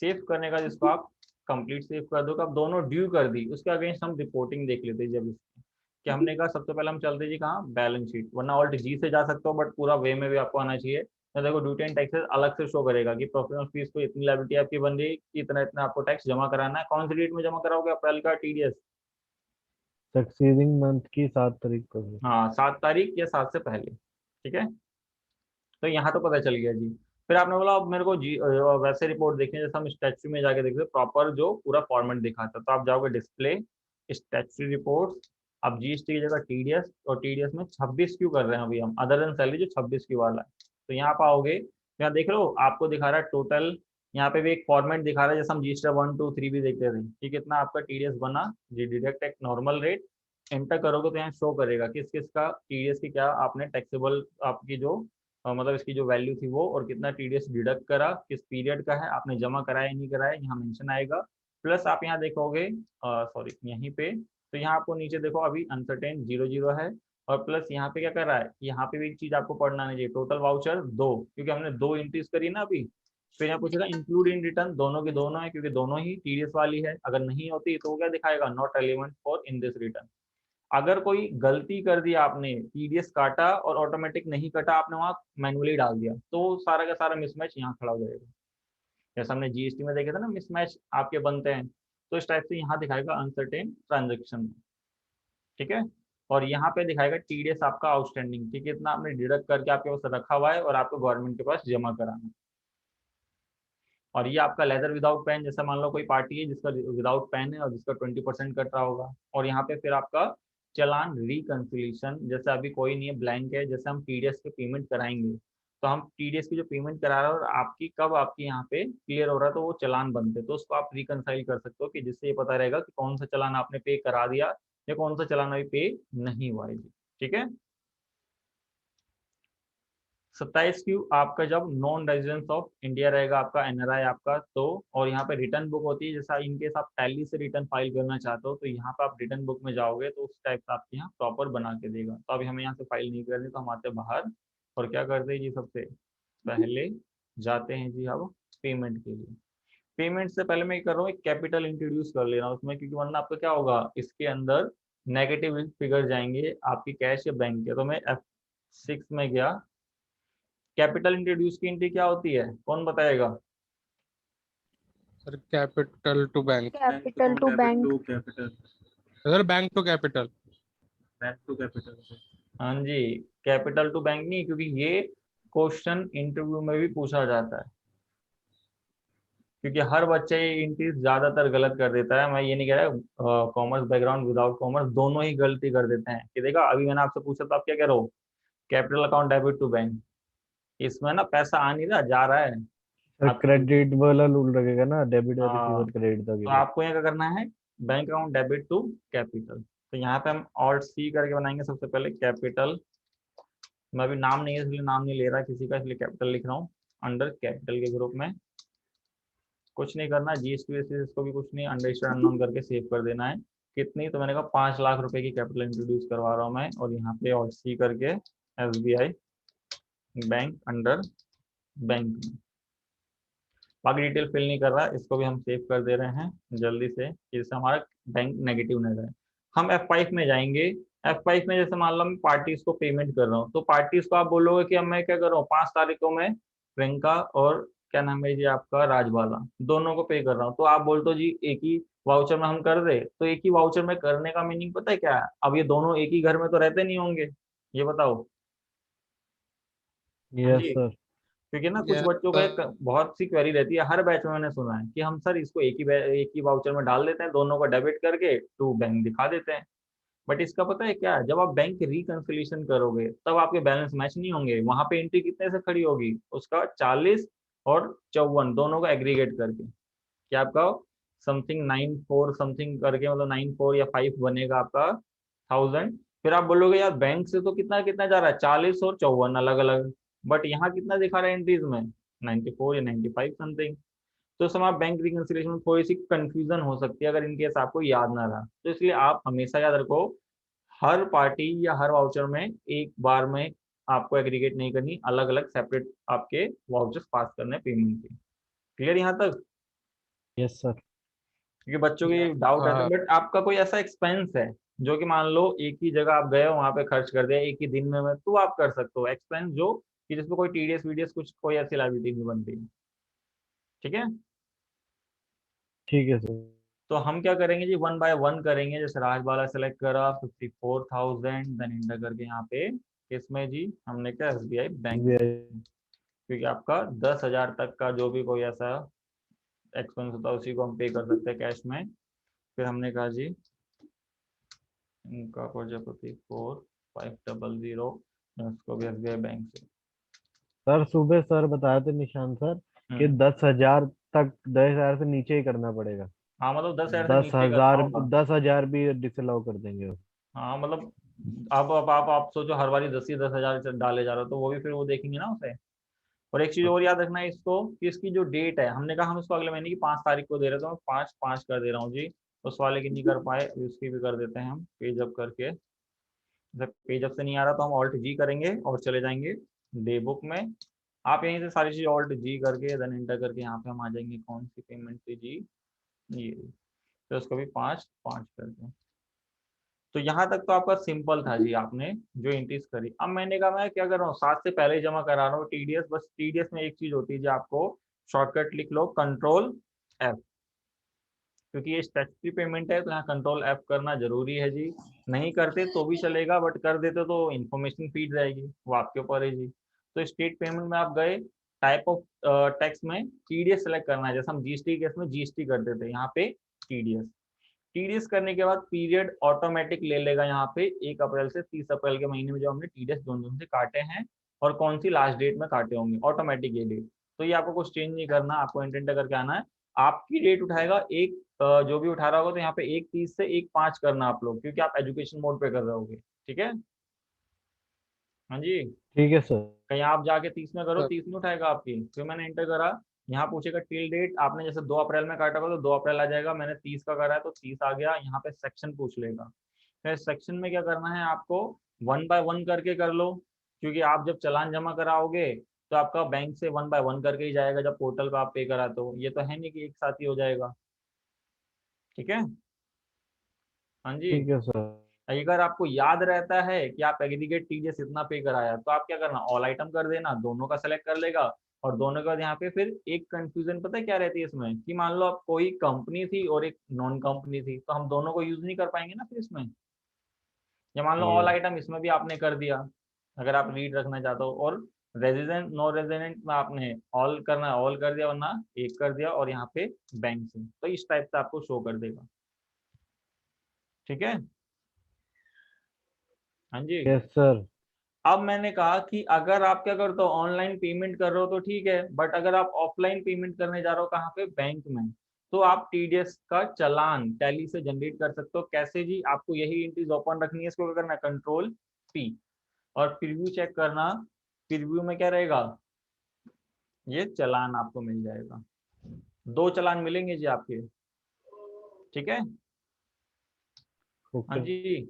सेव करने का, जिसको आप कंप्लीट सेव कर दो, अब दोनों ड्यू कर दी, उसके अगेंस्ट हम रिपोर्टिंग देख लेते हैं। जब इसकी कि हमने कहा सबसे पहले हम चलते जी कहाँ, बैलेंस शीट, वरना ऑल्ट G से जा सकते हो, बट पूरा वे में भी आपको आना चाहिए तो देखो ड्यूटी एंड टैक्सेस अलग से शो करेगा कि प्रोफेशनल फीस को इतनी लायबिलिटी आपकी बन रही है, इतना इतना आपको टैक्स जमा कराना है। कौन सी डेट में जमा कराओगे? अप्रैल का टीडीएस। सक्सीडिंग मंथ की 7 तारीख को sir। हाँ, 7 तारीख या 7 से पहले। ठीक है, तो यहाँ तो पता चल गया जी। फिर आपने बोला अब मेरे को जी वैसे रिपोर्ट देखनी है जैसे हम स्टैट्यू में जाके देखते प्रॉपर जो पूरा फॉर्मेट दिखाता है। तो आप जाओगे डिस्प्ले, स्टैट्यू रिपोर्ट, अब जीएसटी की जगह टीडीएस, और टीडीएस में 26 क्यों कर रहे हैं अभी हम, अदर देन सैलरी जो 26 क्यू वाला है। तो यहाँ आप आओगे, यहाँ देख लो आपको दिखा रहा है टोटल, यहाँ पे भी एक फॉर्मेट दिखा रहा है जैसे हम जीएसटी 1 2 3 भी देखते थे कि कितना आपका टीडीएस बना जी, डिडक्ट एक नॉर्मल रेट एंटर करोगे तो यहाँ शो करेगा किस किस का टीडीएस की क्या आपने टैक्सेबल आपकी जो मतलब इसकी जो वैल्यू थी वो, और कितना टीडीएस डिडक्ट करा, किस पीरियड का है, आपने जमा कराया नहीं कराया, यहाँ मेंशन आएगा। प्लस आप यहाँ देखोगे सॉरी यहीं पे, तो यहाँ आपको नीचे देखो अभी अनसर्टेन 0 है, और प्लस यहाँ पे क्या कर रहा है, यहाँ पे भी एक चीज आपको पढ़ना नहीं चाहिए, टोटल वाउचर 2, क्योंकि हमने 2 एंट्रीज करी ना अभी। फिर यहाँ पूछेगा इंक्लूड इन रिटर्न, दोनों की दोनों है क्योंकि दोनों ही टीडीएस वाली है। अगर नहीं होती तो वो क्या दिखाएगा, not relevant for in this return. अगर कोई गलती कर दी आपने, टीडीएस काटा और ऑटोमेटिक नहीं कटा, आपने वहां मैनुअली डाल दिया, तो सारा का सारा मिसमैच यहाँ खड़ा हो जाएगा। जैसे हमने जीएसटी में देखे था ना मिसमैच आपके बनते हैं, तो इस टाइप से यहाँ दिखाएगा अनसर्टेन ट्रांजेक्शन। ठीक है, और यहाँ पे दिखाएगा टीडीएस आपका आउटस्टैंडिंग, ठीक है, इतना आपने डिडक्ट करके आपके पास रखा हुआ है और आपको गवर्नमेंट के पास जमा कराना है। और ये आपका लेदर विदाउट पेन, जैसे मान लो कोई पार्टी है जिसका विदाउट पेन है और जिसका 20% कट रहा होगा। और यहाँ पे फिर आपका चलान रिकंसिलिएशन, जैसे अभी कोई नहीं है, ब्लैंक है, जैसे हम टीडीएस के पेमेंट कराएंगे तो हम टीडीएस की जो पेमेंट करा रहे हैं और आपकी कब आपकी यहाँ पे क्लियर हो रहा है तो वो चलान बनते हैं, तो उसको आप रिकंसाइल कर सकते हो कि जिससे ये पता रहेगा कि कौन सा चलान आपने पे करा दिया या कौन सा चलान अभी पे नहीं हुआ है। ठीक है, 27 क्यू आपका जब नॉन रेजिडेंस ऑफ इंडिया रहेगा, आपका एनआरआई आपका, तो और यहाँ पे रिटर्न बुक होती है, जैसा इनकेस आप टैली से रिटर्न फाइल करना चाहते हो तो यहाँ पे आप रिटर्न बुक में जाओगे तो उस टाइप का आपके यहाँ प्रॉपर बना के देगा। तो अभी हमें यहाँ से फाइल नहीं करनी तो हम आते बाहर और क्या करते हैं जी, सबसे पहले जाते हैं जी अब पेमेंट के लिए। पेमेंट से पहले मैं कर रहा हूँ एक कैपिटल इंट्रोड्यूस कर ले रहा हूँ उसमें, क्योंकि वरना आपका क्या होगा, इसके अंदर नेगेटिव फिगर जाएंगे आपकी कैश या बैंक के। तो मैं F6 में गया, कैपिटल इंट्रोड्यूस की एंट्री क्या होती है, कौन बताएगा? Sir capital to bank. Capital to bank. Capital sir bank to capital. Bank to capital. हाँ जी, कैपिटल टू बैंक नहीं, क्योंकि ये क्वेश्चन इंटरव्यू में भी पूछा जाता है, क्योंकि हर बच्चे ये एंट्रीज ज्यादातर गलत कर देता है। मैं ये नहीं कह रहा कॉमर्स बैकग्राउंड विदाउट कॉमर्स दोनों ही गलती कर देते हैं। कि देखा अभी मैंने आपसे पूछा तो आप क्या कह रहे हो, capital account debit to bank, इसमें ना पैसा आ नहीं रहा, जा रहा है। क्रेडिट वाला रूल रखेगा ना, डेबिट और हाँ, रिसीवर क्रेडिट तो का। आपको यहाँ क्या करना है, bank account debit to capital. तो यहाँ पे हम ऑल्ट सी करके बनाएंगे सबसे पहले कैपिटल। मैं अभी नाम नहीं है इसलिए नाम नहीं ले रहा किसी का, इसलिए कैपिटल लिख रहा हूँ अंडर कैपिटल के ग्रुप में। कुछ नहीं करना, जीएसटी इसको भी कुछ नहीं, अंडर अननोन करके सेव कर देना है। कितनी, तो मैंने कहा 5 लाख रुपए की कैपिटल इंट्रोड्यूस करवा रहा हूँ मैं, और यहाँ पे ऑल्ट सी करके SBI बैंक अंडर बैंक में। बाकी डिटेल फिल नहीं कर रहा, इसको भी हम सेव कर दे रहे हैं जल्दी से, जिससे हमारा बैंक नेगेटिव न रहे। हम F5 में जाएंगे। F5 में जैसे मान लो मैं पार्टीज को पेमेंट कर रहा हूँ, तो पार्टीज को आप बोलोगे कि अब मैं क्या कर रहा हूँ, 5 तारीख को मैं प्रियंका और क्या नाम है जी आपका राजबाला, दोनों को पे कर रहा हूँ। तो आप बोलते हो जी एक ही वाउचर में हम कर दे, तो एक ही वाउचर में करने का मीनिंग पता है क्या है? अब ये दोनों एक ही घर में तो रहते नहीं होंगे, ये बताओ। Yes sir. क्योंकि ना कुछ बच्चों का एक बहुत सी क्वेरी रहती है हर बैच में, मैंने सुना है कि हम सर इसको एक ही वाउचर में डाल देते हैं, दोनों को डेबिट करके टू बैंक दिखा देते हैं। बट इसका पता है क्या है, जब आप बैंक रिकंसिलिएशन करोगे तब आपके बैलेंस मैच नहीं होंगे। वहां पे एंट्री कितने से खड़ी होगी, उसका 40 और 54 दोनों का एग्रीगेट करके, क्या आपका समथिंग 94 समथिंग करके, मतलब 94 या 5 बनेगा आपका 1000। फिर आप बोलोगे यार बैंक से तो कितना कितना जा रहा है, 40 और 54 अलग अलग, बट यहाँ कितना दिखा रहा है एंट्रीज में, 94 या 95 समथिंग। तो समय आप बैंक रिकंसिलिएशन में थोड़ी सी कंफ्यूजन हो सकती है अगर इनकेस आपको याद ना रहा। तो इसलिए आप हमेशा याद रखो, हर पार्टी या हर वाउचर में एक बार में आपको एग्रीगेट नहीं करनी, अलग अलग सेपरेट आपके वाउचर्स पास करने पेमेंट के। क्लियर यहाँ तक? Yes sir. क्योंकि बच्चों की डाउट आते हैं, बट आपका कोई ऐसा एक्सपेंस है जो कि मान लो एक ही जगह आप गए हो वहां पे खर्च कर दिया एक ही दिन में, तो आप कर सकते हो। एक्सपेंस जो कि जिसमें कोई टीडीएस वीडीएस कुछ कोई ऐसी लायबिलिटी नहीं बनती। ठीक है, ठीक है सर। तो हम क्या करेंगे जी, 1 बाय 1 करेंगे। जैसे राज वाला सेलेक्ट करा 54,000, देन इंटर करके यहाँ पे इसमें जी हमने क्या एसबीआई बैंक, क्योंकि आपका 10,000 तक का जो भी कोई ऐसा एक्सपेंस होता है उसी को हम पे कर सकते हैं कैश में। फिर हमने कहा जी इनका प्रजापति 4500 उसको भी एसबीआई बैंक से। सर सुबह सर बताए थे निशान सर कि 10,000 तक, 10,000 से नीचे ही करना पड़ेगा। हाँ मतलब 10,000 से दस नीचे करना हजार होगा। 10,000 भी डिसअलाउ कर देंगे वो। हाँ मतलब अब आप सोचो हर बारी 10,000 डाले जा रहे हो तो वो भी फिर वो देखेंगे ना उसे। और एक चीज और याद रखना है इसको कि इसकी जो डेट है, हमने कहा हम इसको अगले महीने की 5 तारीख को दे रहे थे, मैं 5/5 कर दे रहा हूँ जी। उस वाले की नहीं कर पाए, उसकी भी कर देते हैं हम पेज अप करके। जब पेज अप से नहीं आ रहा तो हम ऑल्ट जी करेंगे और चले जाएंगे डे बुक में। आप यहीं से सारी चीज ऑल्ट जी करके देन एंटर करके यहाँ पे हम आ जाएंगे कौन सी पेमेंट थी जी, ये। तो उसको भी 5/5 कर दें। तो यहाँ तक तो आपका सिंपल था जी, आपने जो एंट्रीज करी। अब मैंने कहा मैं क्या कर रहा हूँ, 7 से पहले ही जमा करा रहा हूँ टीडीएस। बस टीडीएस में एक चीज होती है जी, आपको शॉर्टकट लिख लो Ctrl+F, क्योंकि ये स्टैट्यूटरी पेमेंट है तो यहाँ Ctrl+F करना जरूरी है जी। नहीं करते तो भी चलेगा, बट कर देते तो इन्फॉर्मेशन फीड जाएगी, वो आपके ऊपर है जी। तो स्टेट पेमेंट में आप गए, टाइप ऑफ टैक्स में टीडीएस सेलेक्ट करना है। जैसे हम जीएसटी केस में जीएसटी करते थे, यहाँ पे टीडीएस। टीडीएस करने के बाद पीरियड ऑटोमेटिक ले लेगा यहाँ पे 1 अप्रैल से 30 अप्रैल के महीने में जो हमने टीडीएस दोनों से काटे हैं और कौन सी लास्ट डेट में काटे होंगे, ऑटोमेटिक ये डेट। तो ये आपको कुछ चेंज नहीं करना, आपको इंटेंट करके आना है। आपकी डेट उठाएगा एक जो भी उठा रहा होगा, तो यहाँ पे 1/30 से 1/5 करना आप लोग, क्योंकि आप एजुकेशन मोड पे कर रहे होगे। ठीक है, हाँ जी। ठीक है सर। कहीं आप जाके 30 में करो, सर। 30 में उठाएगा आपकी। फिर मैंने एंटर करा, यहाँ पूछेगा टिल डेट। आपने जैसे 2 अप्रैल में काटा होगा तो 2 अप्रैल आ जाएगा, मैंने 30 का करा है तो 30 आ गया। यहाँ पे सेक्शन पूछ लेगा। फिर सेक्शन में क्या करना है आपको, 1 बाय 1 करके कर लो, क्योंकि आप जब चालान जमा कराओगे तो आपका बैंक से 1 बाय 1 करके ही जाएगा जब पोर्टल पे आप पे करा। तो ये तो है नहीं कि एक साथ ही हो जाएगा। ठीक है, हाँ जी। ठीक है सर। अगर आपको याद रहता है कि आप एग्रीगेट टीडीएस इतना पे कराया, तो आप क्या करना, ऑल आइटम कर देना, दोनों का सेलेक्ट कर लेगा। और दोनों के बाद यहाँ पे फिर एक कंफ्यूजन पता है क्या रहती है इसमें, कि मान लो आप कोई कंपनी थी और एक नॉन कंपनी थी, तो हम दोनों को यूज नहीं कर पाएंगे ना फिर इसमें। या मान लो ऑल आइटम इसमें भी आपने कर दिया, अगर आप रीड रखना चाहते हो, और रेजिडेंट नो रेजिडेंट में आपने ऑल करना है, ऑल कर दिया, वरना एक कर दिया, और यहाँ पे बैंक से, तो इस टाइप से आपको शो कर देगा। ठीक है, हाँ जी। Yes sir. अब मैंने कहा कि अगर आप क्या करते हो, ऑनलाइन पेमेंट कर रहे हो तो ठीक है, बट अगर आप ऑफलाइन पेमेंट करने जा रहे हो कहाँ पे, बैंक में, तो आप टीडीएस का चालान टैली से जनरेट कर सकते हो। कैसे जी, आपको यही एंट्रीज ओपन रखनी है, इसको क्या करना है, Ctrl+P, और प्रीव्यू चेक करना। प्रीव्यू में क्या रहेगा, ये चालान आपको मिल जाएगा। 2 चालान मिलेंगे जी आपके। ठीक है, हाँ ओके। जी।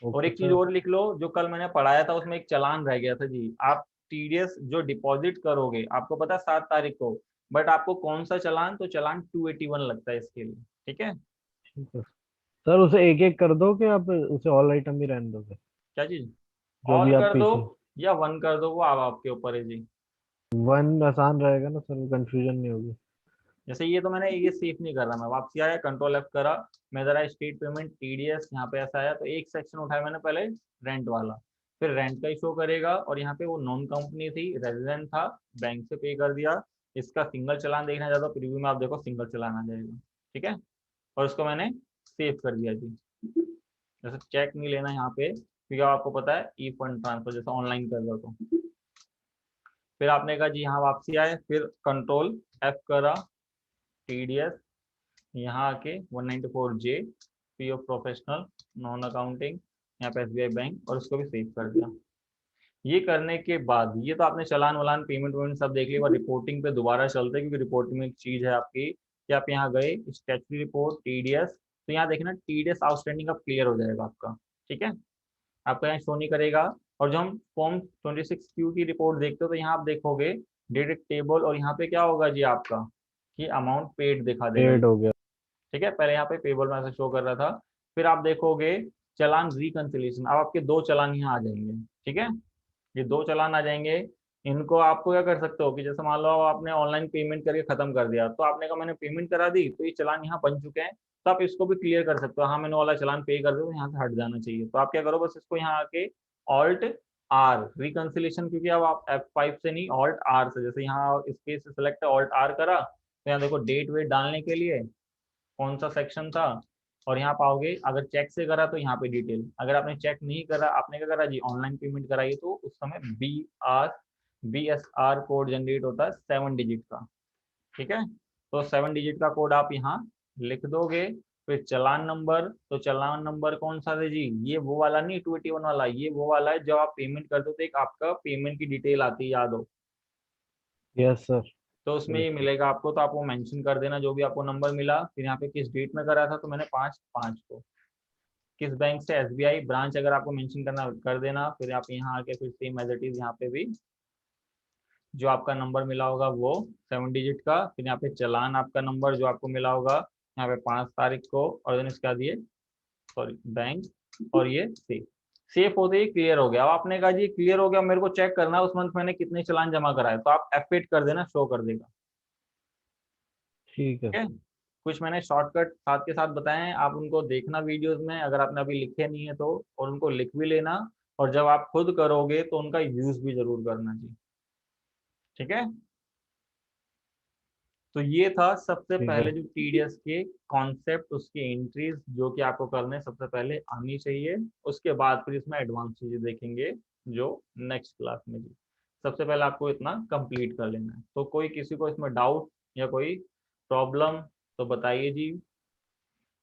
और ओके एक चीज सर। और लिख लो, जो कल मैंने पढ़ाया था उसमें एक चालान रह गया था जी। आप टीडीएस जो डिपॉजिट करोगे, आपको पता है 7 तारीख को, बट आपको कौन सा चालान, तो चालान 281 लगता है इसके लिए। ठीक है, ठीक है सर, उसे एक एक कर दो कि आप उसे ऑल आइटम भी रहने दोगे, क्या चीज, जो भी ऑल आप कर दो पीछे। या 1 कर दो, वो अब आपके ऊपर है जी। 1 आसान रहेगा ना सर, कंफ्यूजन नहीं होगी। जैसे ये तो मैंने ये सेव नहीं कर रहा, मैं वापसी आया Ctrl+F करा, मैं जरा स्टेट पेमेंट टीडीएस यहाँ पे ऐसा आया, तो एक सेक्शन उठाया मैंने पहले रेंट वाला, फिर रेंट का ही शो करेगा, और यहाँ पे वो नॉन कंपनी थी, रेजिडेंट था, बैंक से पे कर दिया। इसका सिंगल चालान देखना चाहता हूँ, प्रीव्यू में आप देखो सिंगल चालान आ जाएगा। ठीक है, और उसको मैंने सेव कर दिया जी। जैसे चेक नहीं लेना यहाँ पे, क्योंकि आपको पता है ई फंड ट्रांसफर जैसे ऑनलाइन कर दो। तो फिर आपने कहा जी यहाँ वापसी आए, फिर Ctrl+F करा, टीडीएस यहाँ आके 194J P of professional non accounting, यहाँ पे एसबीआई बैंक, और उसको भी सेव कर दिया। ये करने के बाद ये तो आपने चालान वालान पेमेंट वेमेंट सब देख लिया। रिपोर्टिंग पे दोबारा चलते हैं, क्योंकि रिपोर्टिंग में एक चीज है आपकी कि आप यहाँ गए स्टैट्यूटरी रिपोर्ट टीडीएस, तो यहाँ देखना टीडीएस आउटस्टैंडिंग अब क्लियर हो जाएगा आपका। ठीक है, आपका यहाँ शो नहीं करेगा। और जो हम फॉर्म 26Q की रिपोर्ट देखते हो, तो यहाँ आप देखोगे डेट टेबल, और यहाँ पे क्या होगा जी आपका, कि अमाउंट पेड दिखा देगा। पेड हो गया। ठीक है, पहले यहाँ पे पेबल में ऐसा शो कर रहा था। फिर आप देखोगे चालान रिकंसिलिएशन, अब आपके 2 चालान यहाँ आ जाएंगे। ठीक है, ये 2 चालान आ जाएंगे। इनको आपको क्या कर सकते हो कि जैसे मान लो आपने ऑनलाइन पेमेंट करके खत्म कर दिया, तो आपने कहा मैंने पेमेंट करा दी, तो ये चालान यहाँ बन चुके हैं, तो आप इसको भी क्लियर कर सकते हो, हाँ मैंने वाला चालान पे कर दिया, तो यहाँ से हट जाना चाहिए। तो आप क्या करो, बस इसको यहाँ आके ऑल्ट आर रिकंसिलेशन, क्योंकि अब आप F5 से नहीं ऑल्ट आर से, जैसे यहाँ इसके से सिलेक्ट ऑल्ट आर करा, तो यहाँ देखो डेट वेट डालने के लिए कौन सा सेक्शन था, और यहाँ पाओगे अगर चेक से करा तो यहाँ पे डिटेल, अगर आपने चेक नहीं करा, आपने क्या करा जी ऑनलाइन पेमेंट कराई, तो उस समय BSR कोड जनरेट होता है 7 डिजिट का, ठीक है। तो 7 डिजिट का कोड आप यहाँ लिख दोगे। फिर चालान नंबर, तो चालान नंबर कौन सा है जी, ये वो वाला नहीं 281 वाला, ये वो वाला है जब आप पेमेंट करते हो तो एक आपका पेमेंट की डिटेल आती है, याद हो, यस सर। तो उसमें ये मिलेगा आपको, तो आप वो मेंशन कर देना जो भी आपको नंबर मिला। फिर यहाँ पे किस डेट में करा था, तो मैंने 5/5 को, किस बैंक से, SBI ब्रांच अगर आपको मेंशन करना कर देना। फिर आप यहाँ आके फिर सेम एज इट इज यहाँ पे भी जो आपका नंबर मिला होगा वो 7 डिजिट का, फिर यहाँ पे चालान आपका नंबर जो आपको मिला होगा यहाँ पे 5 तारीख को, और देन इसका दिए सॉरी बैंक, और ये सेफ होते ही क्लियर हो गया। अब आपने कहा जी क्लियर हो गया, मेरे को चेक करना है उस मंथ मैंने कितने चालान जमा कराए, तो आप F8 कर देना, शो कर देगा। ठीक है। ठीक है, कुछ मैंने शॉर्टकट साथ के साथ बताए हैं, आप उनको देखना वीडियोस में, अगर आपने अभी लिखे नहीं है तो, और उनको लिख भी लेना, और जब आप खुद करोगे तो उनका यूज भी जरूर करना जी, ठीक है। तो ये था सबसे ठीक पहले है। जो TDS के कॉन्सेप्ट, उसकी एंट्रीज जो कि आपको करने सबसे पहले आनी चाहिए, उसके बाद फिर इसमें एडवांस चीजें देखेंगे जो नेक्स्ट क्लास में जी। सबसे पहले आपको इतना कंप्लीट कर लेना है। तो कोई किसी को इसमें डाउट या कोई प्रॉब्लम तो बताइए जी,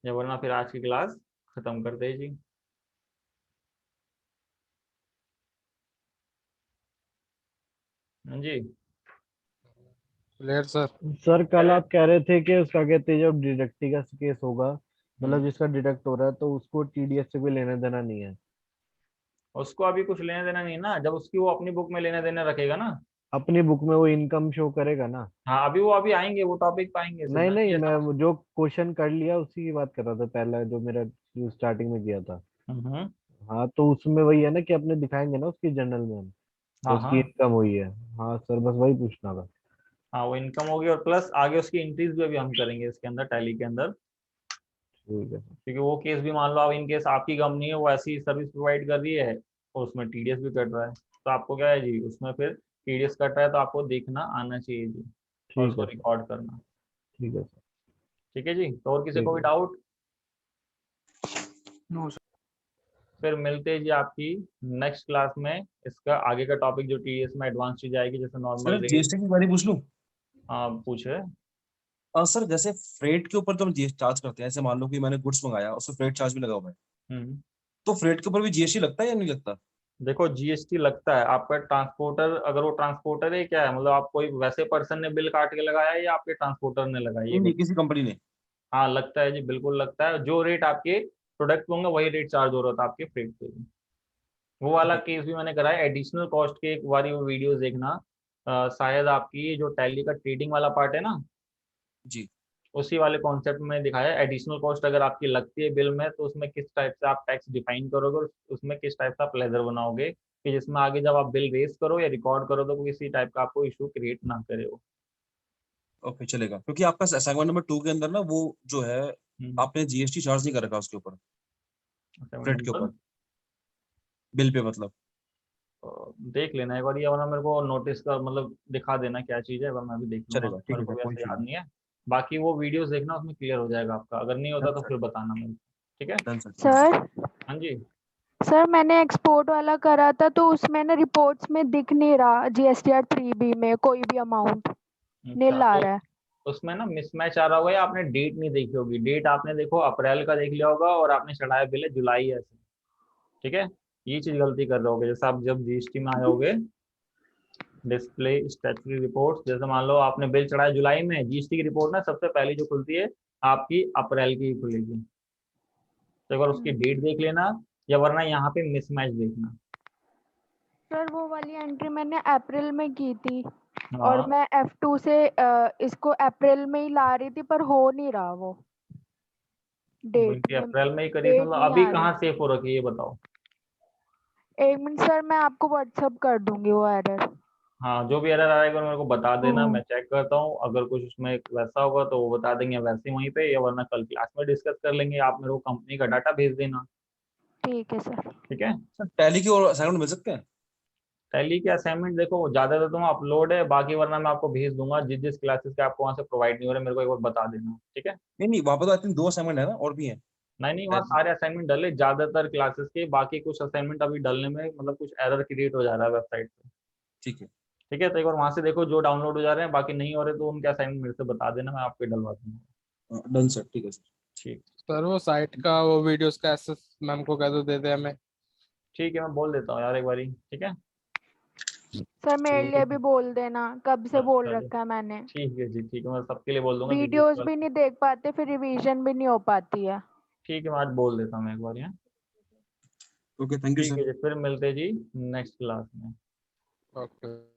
या वरना फिर आज की क्लास खत्म कर दे जी। हाँ जी, क्लियर सर। सर कल आप कह रहे थे कि उसका कहते हैं जब डिडक्टी का केस होगा, मतलब जिसका डिडक्ट हो रहा है, तो उसको TDS से कोई लेना देना नहीं है। उसको अभी कुछ लेना देना नहीं ना, जब उसकी वो अपनी बुक में लेना देना रखेगा ना। अपनी बुक में वो इनकम शो करेगा ना। हाँ अभी वो अभी आएंगे, वो टॉपिक पाएंगे नहीं सिद्धांत नहीं, जी, मैं ऐसा। जो क्वेश्चन कर लिया उसी की बात कर रहा था, पहला जो मेरा जो स्टार्टिंग में किया था। हम्म, हाँ तो उसमें वही है ना कि अपने दिखाएंगे ना उसकी जनरल में हम, हाँ उसकी हाँ इनकम हुई है। हाँ सर, बस वही पूछना था। हाँ, वो इनकम होगी, और प्लस आगे उसकी एंट्रीज भी अभी हम करेंगे इसके अंदर, टैली के अंदर। ठीक है सर। क्योंकि वो केस भी मान लो अब इन केस आपकी कंपनी है, वो ऐसी सर्विस प्रोवाइड कर रही है और उसमें TDS भी कट रहा है, तो आपको क्या है जी, उसमें फिर TDS कट रहा है तो आपको देखना आना चाहिए जी, और ठीक उसको है सर। रिकॉर्ड करना। ठीक है सर। ठीक है जी, तो और किसी को ठीक भी है। Doubt, no sir. फिर मिलते हैं जी आपकी नेक्स्ट क्लास में। इसका आगे का टॉपिक जो TDS में एडवांस चीज आएगी, जैसे नॉर्मल सर रेट। जीएसटी की बारे पूछ लूं? हाँ पूछे। सर जैसे फ्रेट के ऊपर तो हम जीएसटी चार्ज करते हैं, जैसे मान लो कि मैंने गुड्स मंगाया, उसमें फ्रेट चार्ज भी लगा हुआ है, हम्म, तो फ्रेट के ऊपर भी जीएसटी लगता है या नहीं लगता? देखो GST लगता है आपका ट्रांसपोर्टर, अगर वो ट्रांसपोर्टर है क्या है, मतलब आप कोई वैसे पर्सन ने बिल काट के लगाया है या आपके ट्रांसपोर्टर ने लगाया, ये नहीं नहीं, बताओ। किसी कंपनी ने। हाँ लगता है जी, बिल्कुल लगता है, जो रेट आपके प्रोडक्ट होंगे वही रेट चार्ज हो रहा था आपके फ्रेट पे भी। वो वाला केस भी मैंने कराया, एडिशनल कॉस्ट के एक बारी वो वीडियोस देखना। शायद आपकी जो टैली का ट्रेडिंग वाला पार्ट है ना, जी। उसी वाले कॉन्सेप्ट में दिखाया, एडिशनल कॉस्ट अगर आपकी लगती है बिल में तो उसमें किस टाइप से आप टैक्स डिफाइन करोगे, और उसमें किस टाइप से आप लेजर बनाओगे कि जिसमें आगे जब आप बिल रेज करो या रिकॉर्ड करो तो किसी टाइप का आपको इशू क्रिएट ना करे हो। ओके चलेगा, क्योंकि आपका असाइनमेंट नंबर 2 के अंदर ना वो जो है, आपने जीएसटी चार्ज नहीं कर रखा उसके ऊपर, फ्रेट के नंबर ऊपर, बिल पे मतलब। देख लेना एक बार, ये वरना मेरे को नोटिस का मतलब दिखा देना क्या चीज़ है, वरना मैं भी देख लूंगा, चलेगा, ठीक मेरे है को सर, भी कोई ऐसे इशू याद नहीं। नहीं है। बाकी वो वीडियोस देखना, उसमें क्लियर हो जाएगा आपका, अगर नहीं होता डन तो सर। फिर बताना मेरे को। ठीक है, डन सर, ठीक है। सर हाँ जी। सर मैंने एक्सपोर्ट वाला करा था, तो उसमें ना रिपोर्ट्स में दिख नहीं रहा GSTR 3B में कोई भी अमाउंट, अच्छा, नील आ तो रहा है। उसमें ना मिसमैच आ रहा होगा, या आपने डेट नहीं देखी होगी, डेट आपने देखो अप्रैल का देख लिया होगा और आपने चढ़ाया बिल है जुलाई ऐसे। ठीक है, ये चीज़ गलती कर रहे होगे, जैसे आप जब GST में आए होगे, डिस्प्ले स्टैट्यूटरी रिपोर्ट, जैसे मान लो आपने बिल चढ़ाया जुलाई में, GST की रिपोर्ट ना सबसे पहली जो खुलती है आपकी अप्रैल की ही खुलेगी, तो एक बार उसकी डेट देख लेना, या वरना यहाँ पे मिसमैच देखना। सर वो वाली एंट्री मैंने अप्रैल में की थी, और हाँ, मैं F2 से इसको अप्रैल में ही ला रही थी, पर हो नहीं रहा वो डेट बल्कि अप्रैल में ही करी थी, डेट मतलब नहीं अभी आ रही। कहाँ सेफ हो रखी है ये बताओ। एक मिनट सर, मैं आपको व्हाट्सअप कर दूंगी वो एरर। हाँ जो भी एरर आएगा मेरे को बता देना, हम्म। मैं चेक करता हूँ, अगर कुछ उसमें वैसा होगा तो वो बता देंगे वैसे ही वहीं पे, या वरना कल क्लास में डिस्कस कर लेंगे। आप मेरे को कंपनी का डाटा भेज देना, ठीक है सर। ठीक है। सर टैली की और असाइनमेंट मिल सकते हैं? टैली के असाइनमेंट देखो ज्यादातर तो अपलोड है, बाकी वरना मैं आपको भेज दूंगा, जिस जिस क्लासेस के आपको वहाँ से प्रोवाइड नहीं हो रहे मेरे को एक बार बता देना, ठीक है। नहीं नहीं, वहाँ पर तो आई थिंक 2 असाइनमेंट है ना, और भी है? नहीं नहीं, वहाँ सारे असाइनमेंट डले ज्यादातर क्लासेस के, बाकी कुछ असाइनमेंट अभी डलने में मतलब कुछ एरर क्रिएट हो जा रहा है वेबसाइट पे, ठीक है। ठीक है। तो एक बार वहाँ से देखो जो डाउनलोड हो जा रहे हैं, बाकी नहीं हो रहे तो उनके असाइनमेंट मेरे से बता देना, मैं आपके डलवा दूंगा। डन सर, ठीक है सर। ठीक सर वो साइट का वो वीडियोस का एक्सेस मैम को कह दो दे दे हमें। ठीक है, मैं बोल देता हूँ यार एक बारी, ठीक है। सर मेरे लिए भी बोल देना, कब से बोल चलो, रखा है मैंने। ठीक है जी, ठीक है, मैं सबके लिए बोल दूंगा वीडियोस भी नहीं देख पाते, फिर रिवीजन भी नहीं हो पाती है। ठीक है, मैं आज बोल देता हूँ मैं एक बार यहाँ। ओके, थैंक यू ठीक सर। है जी, फिर मिलते हैं जी नेक्स्ट क्लास में। ओके।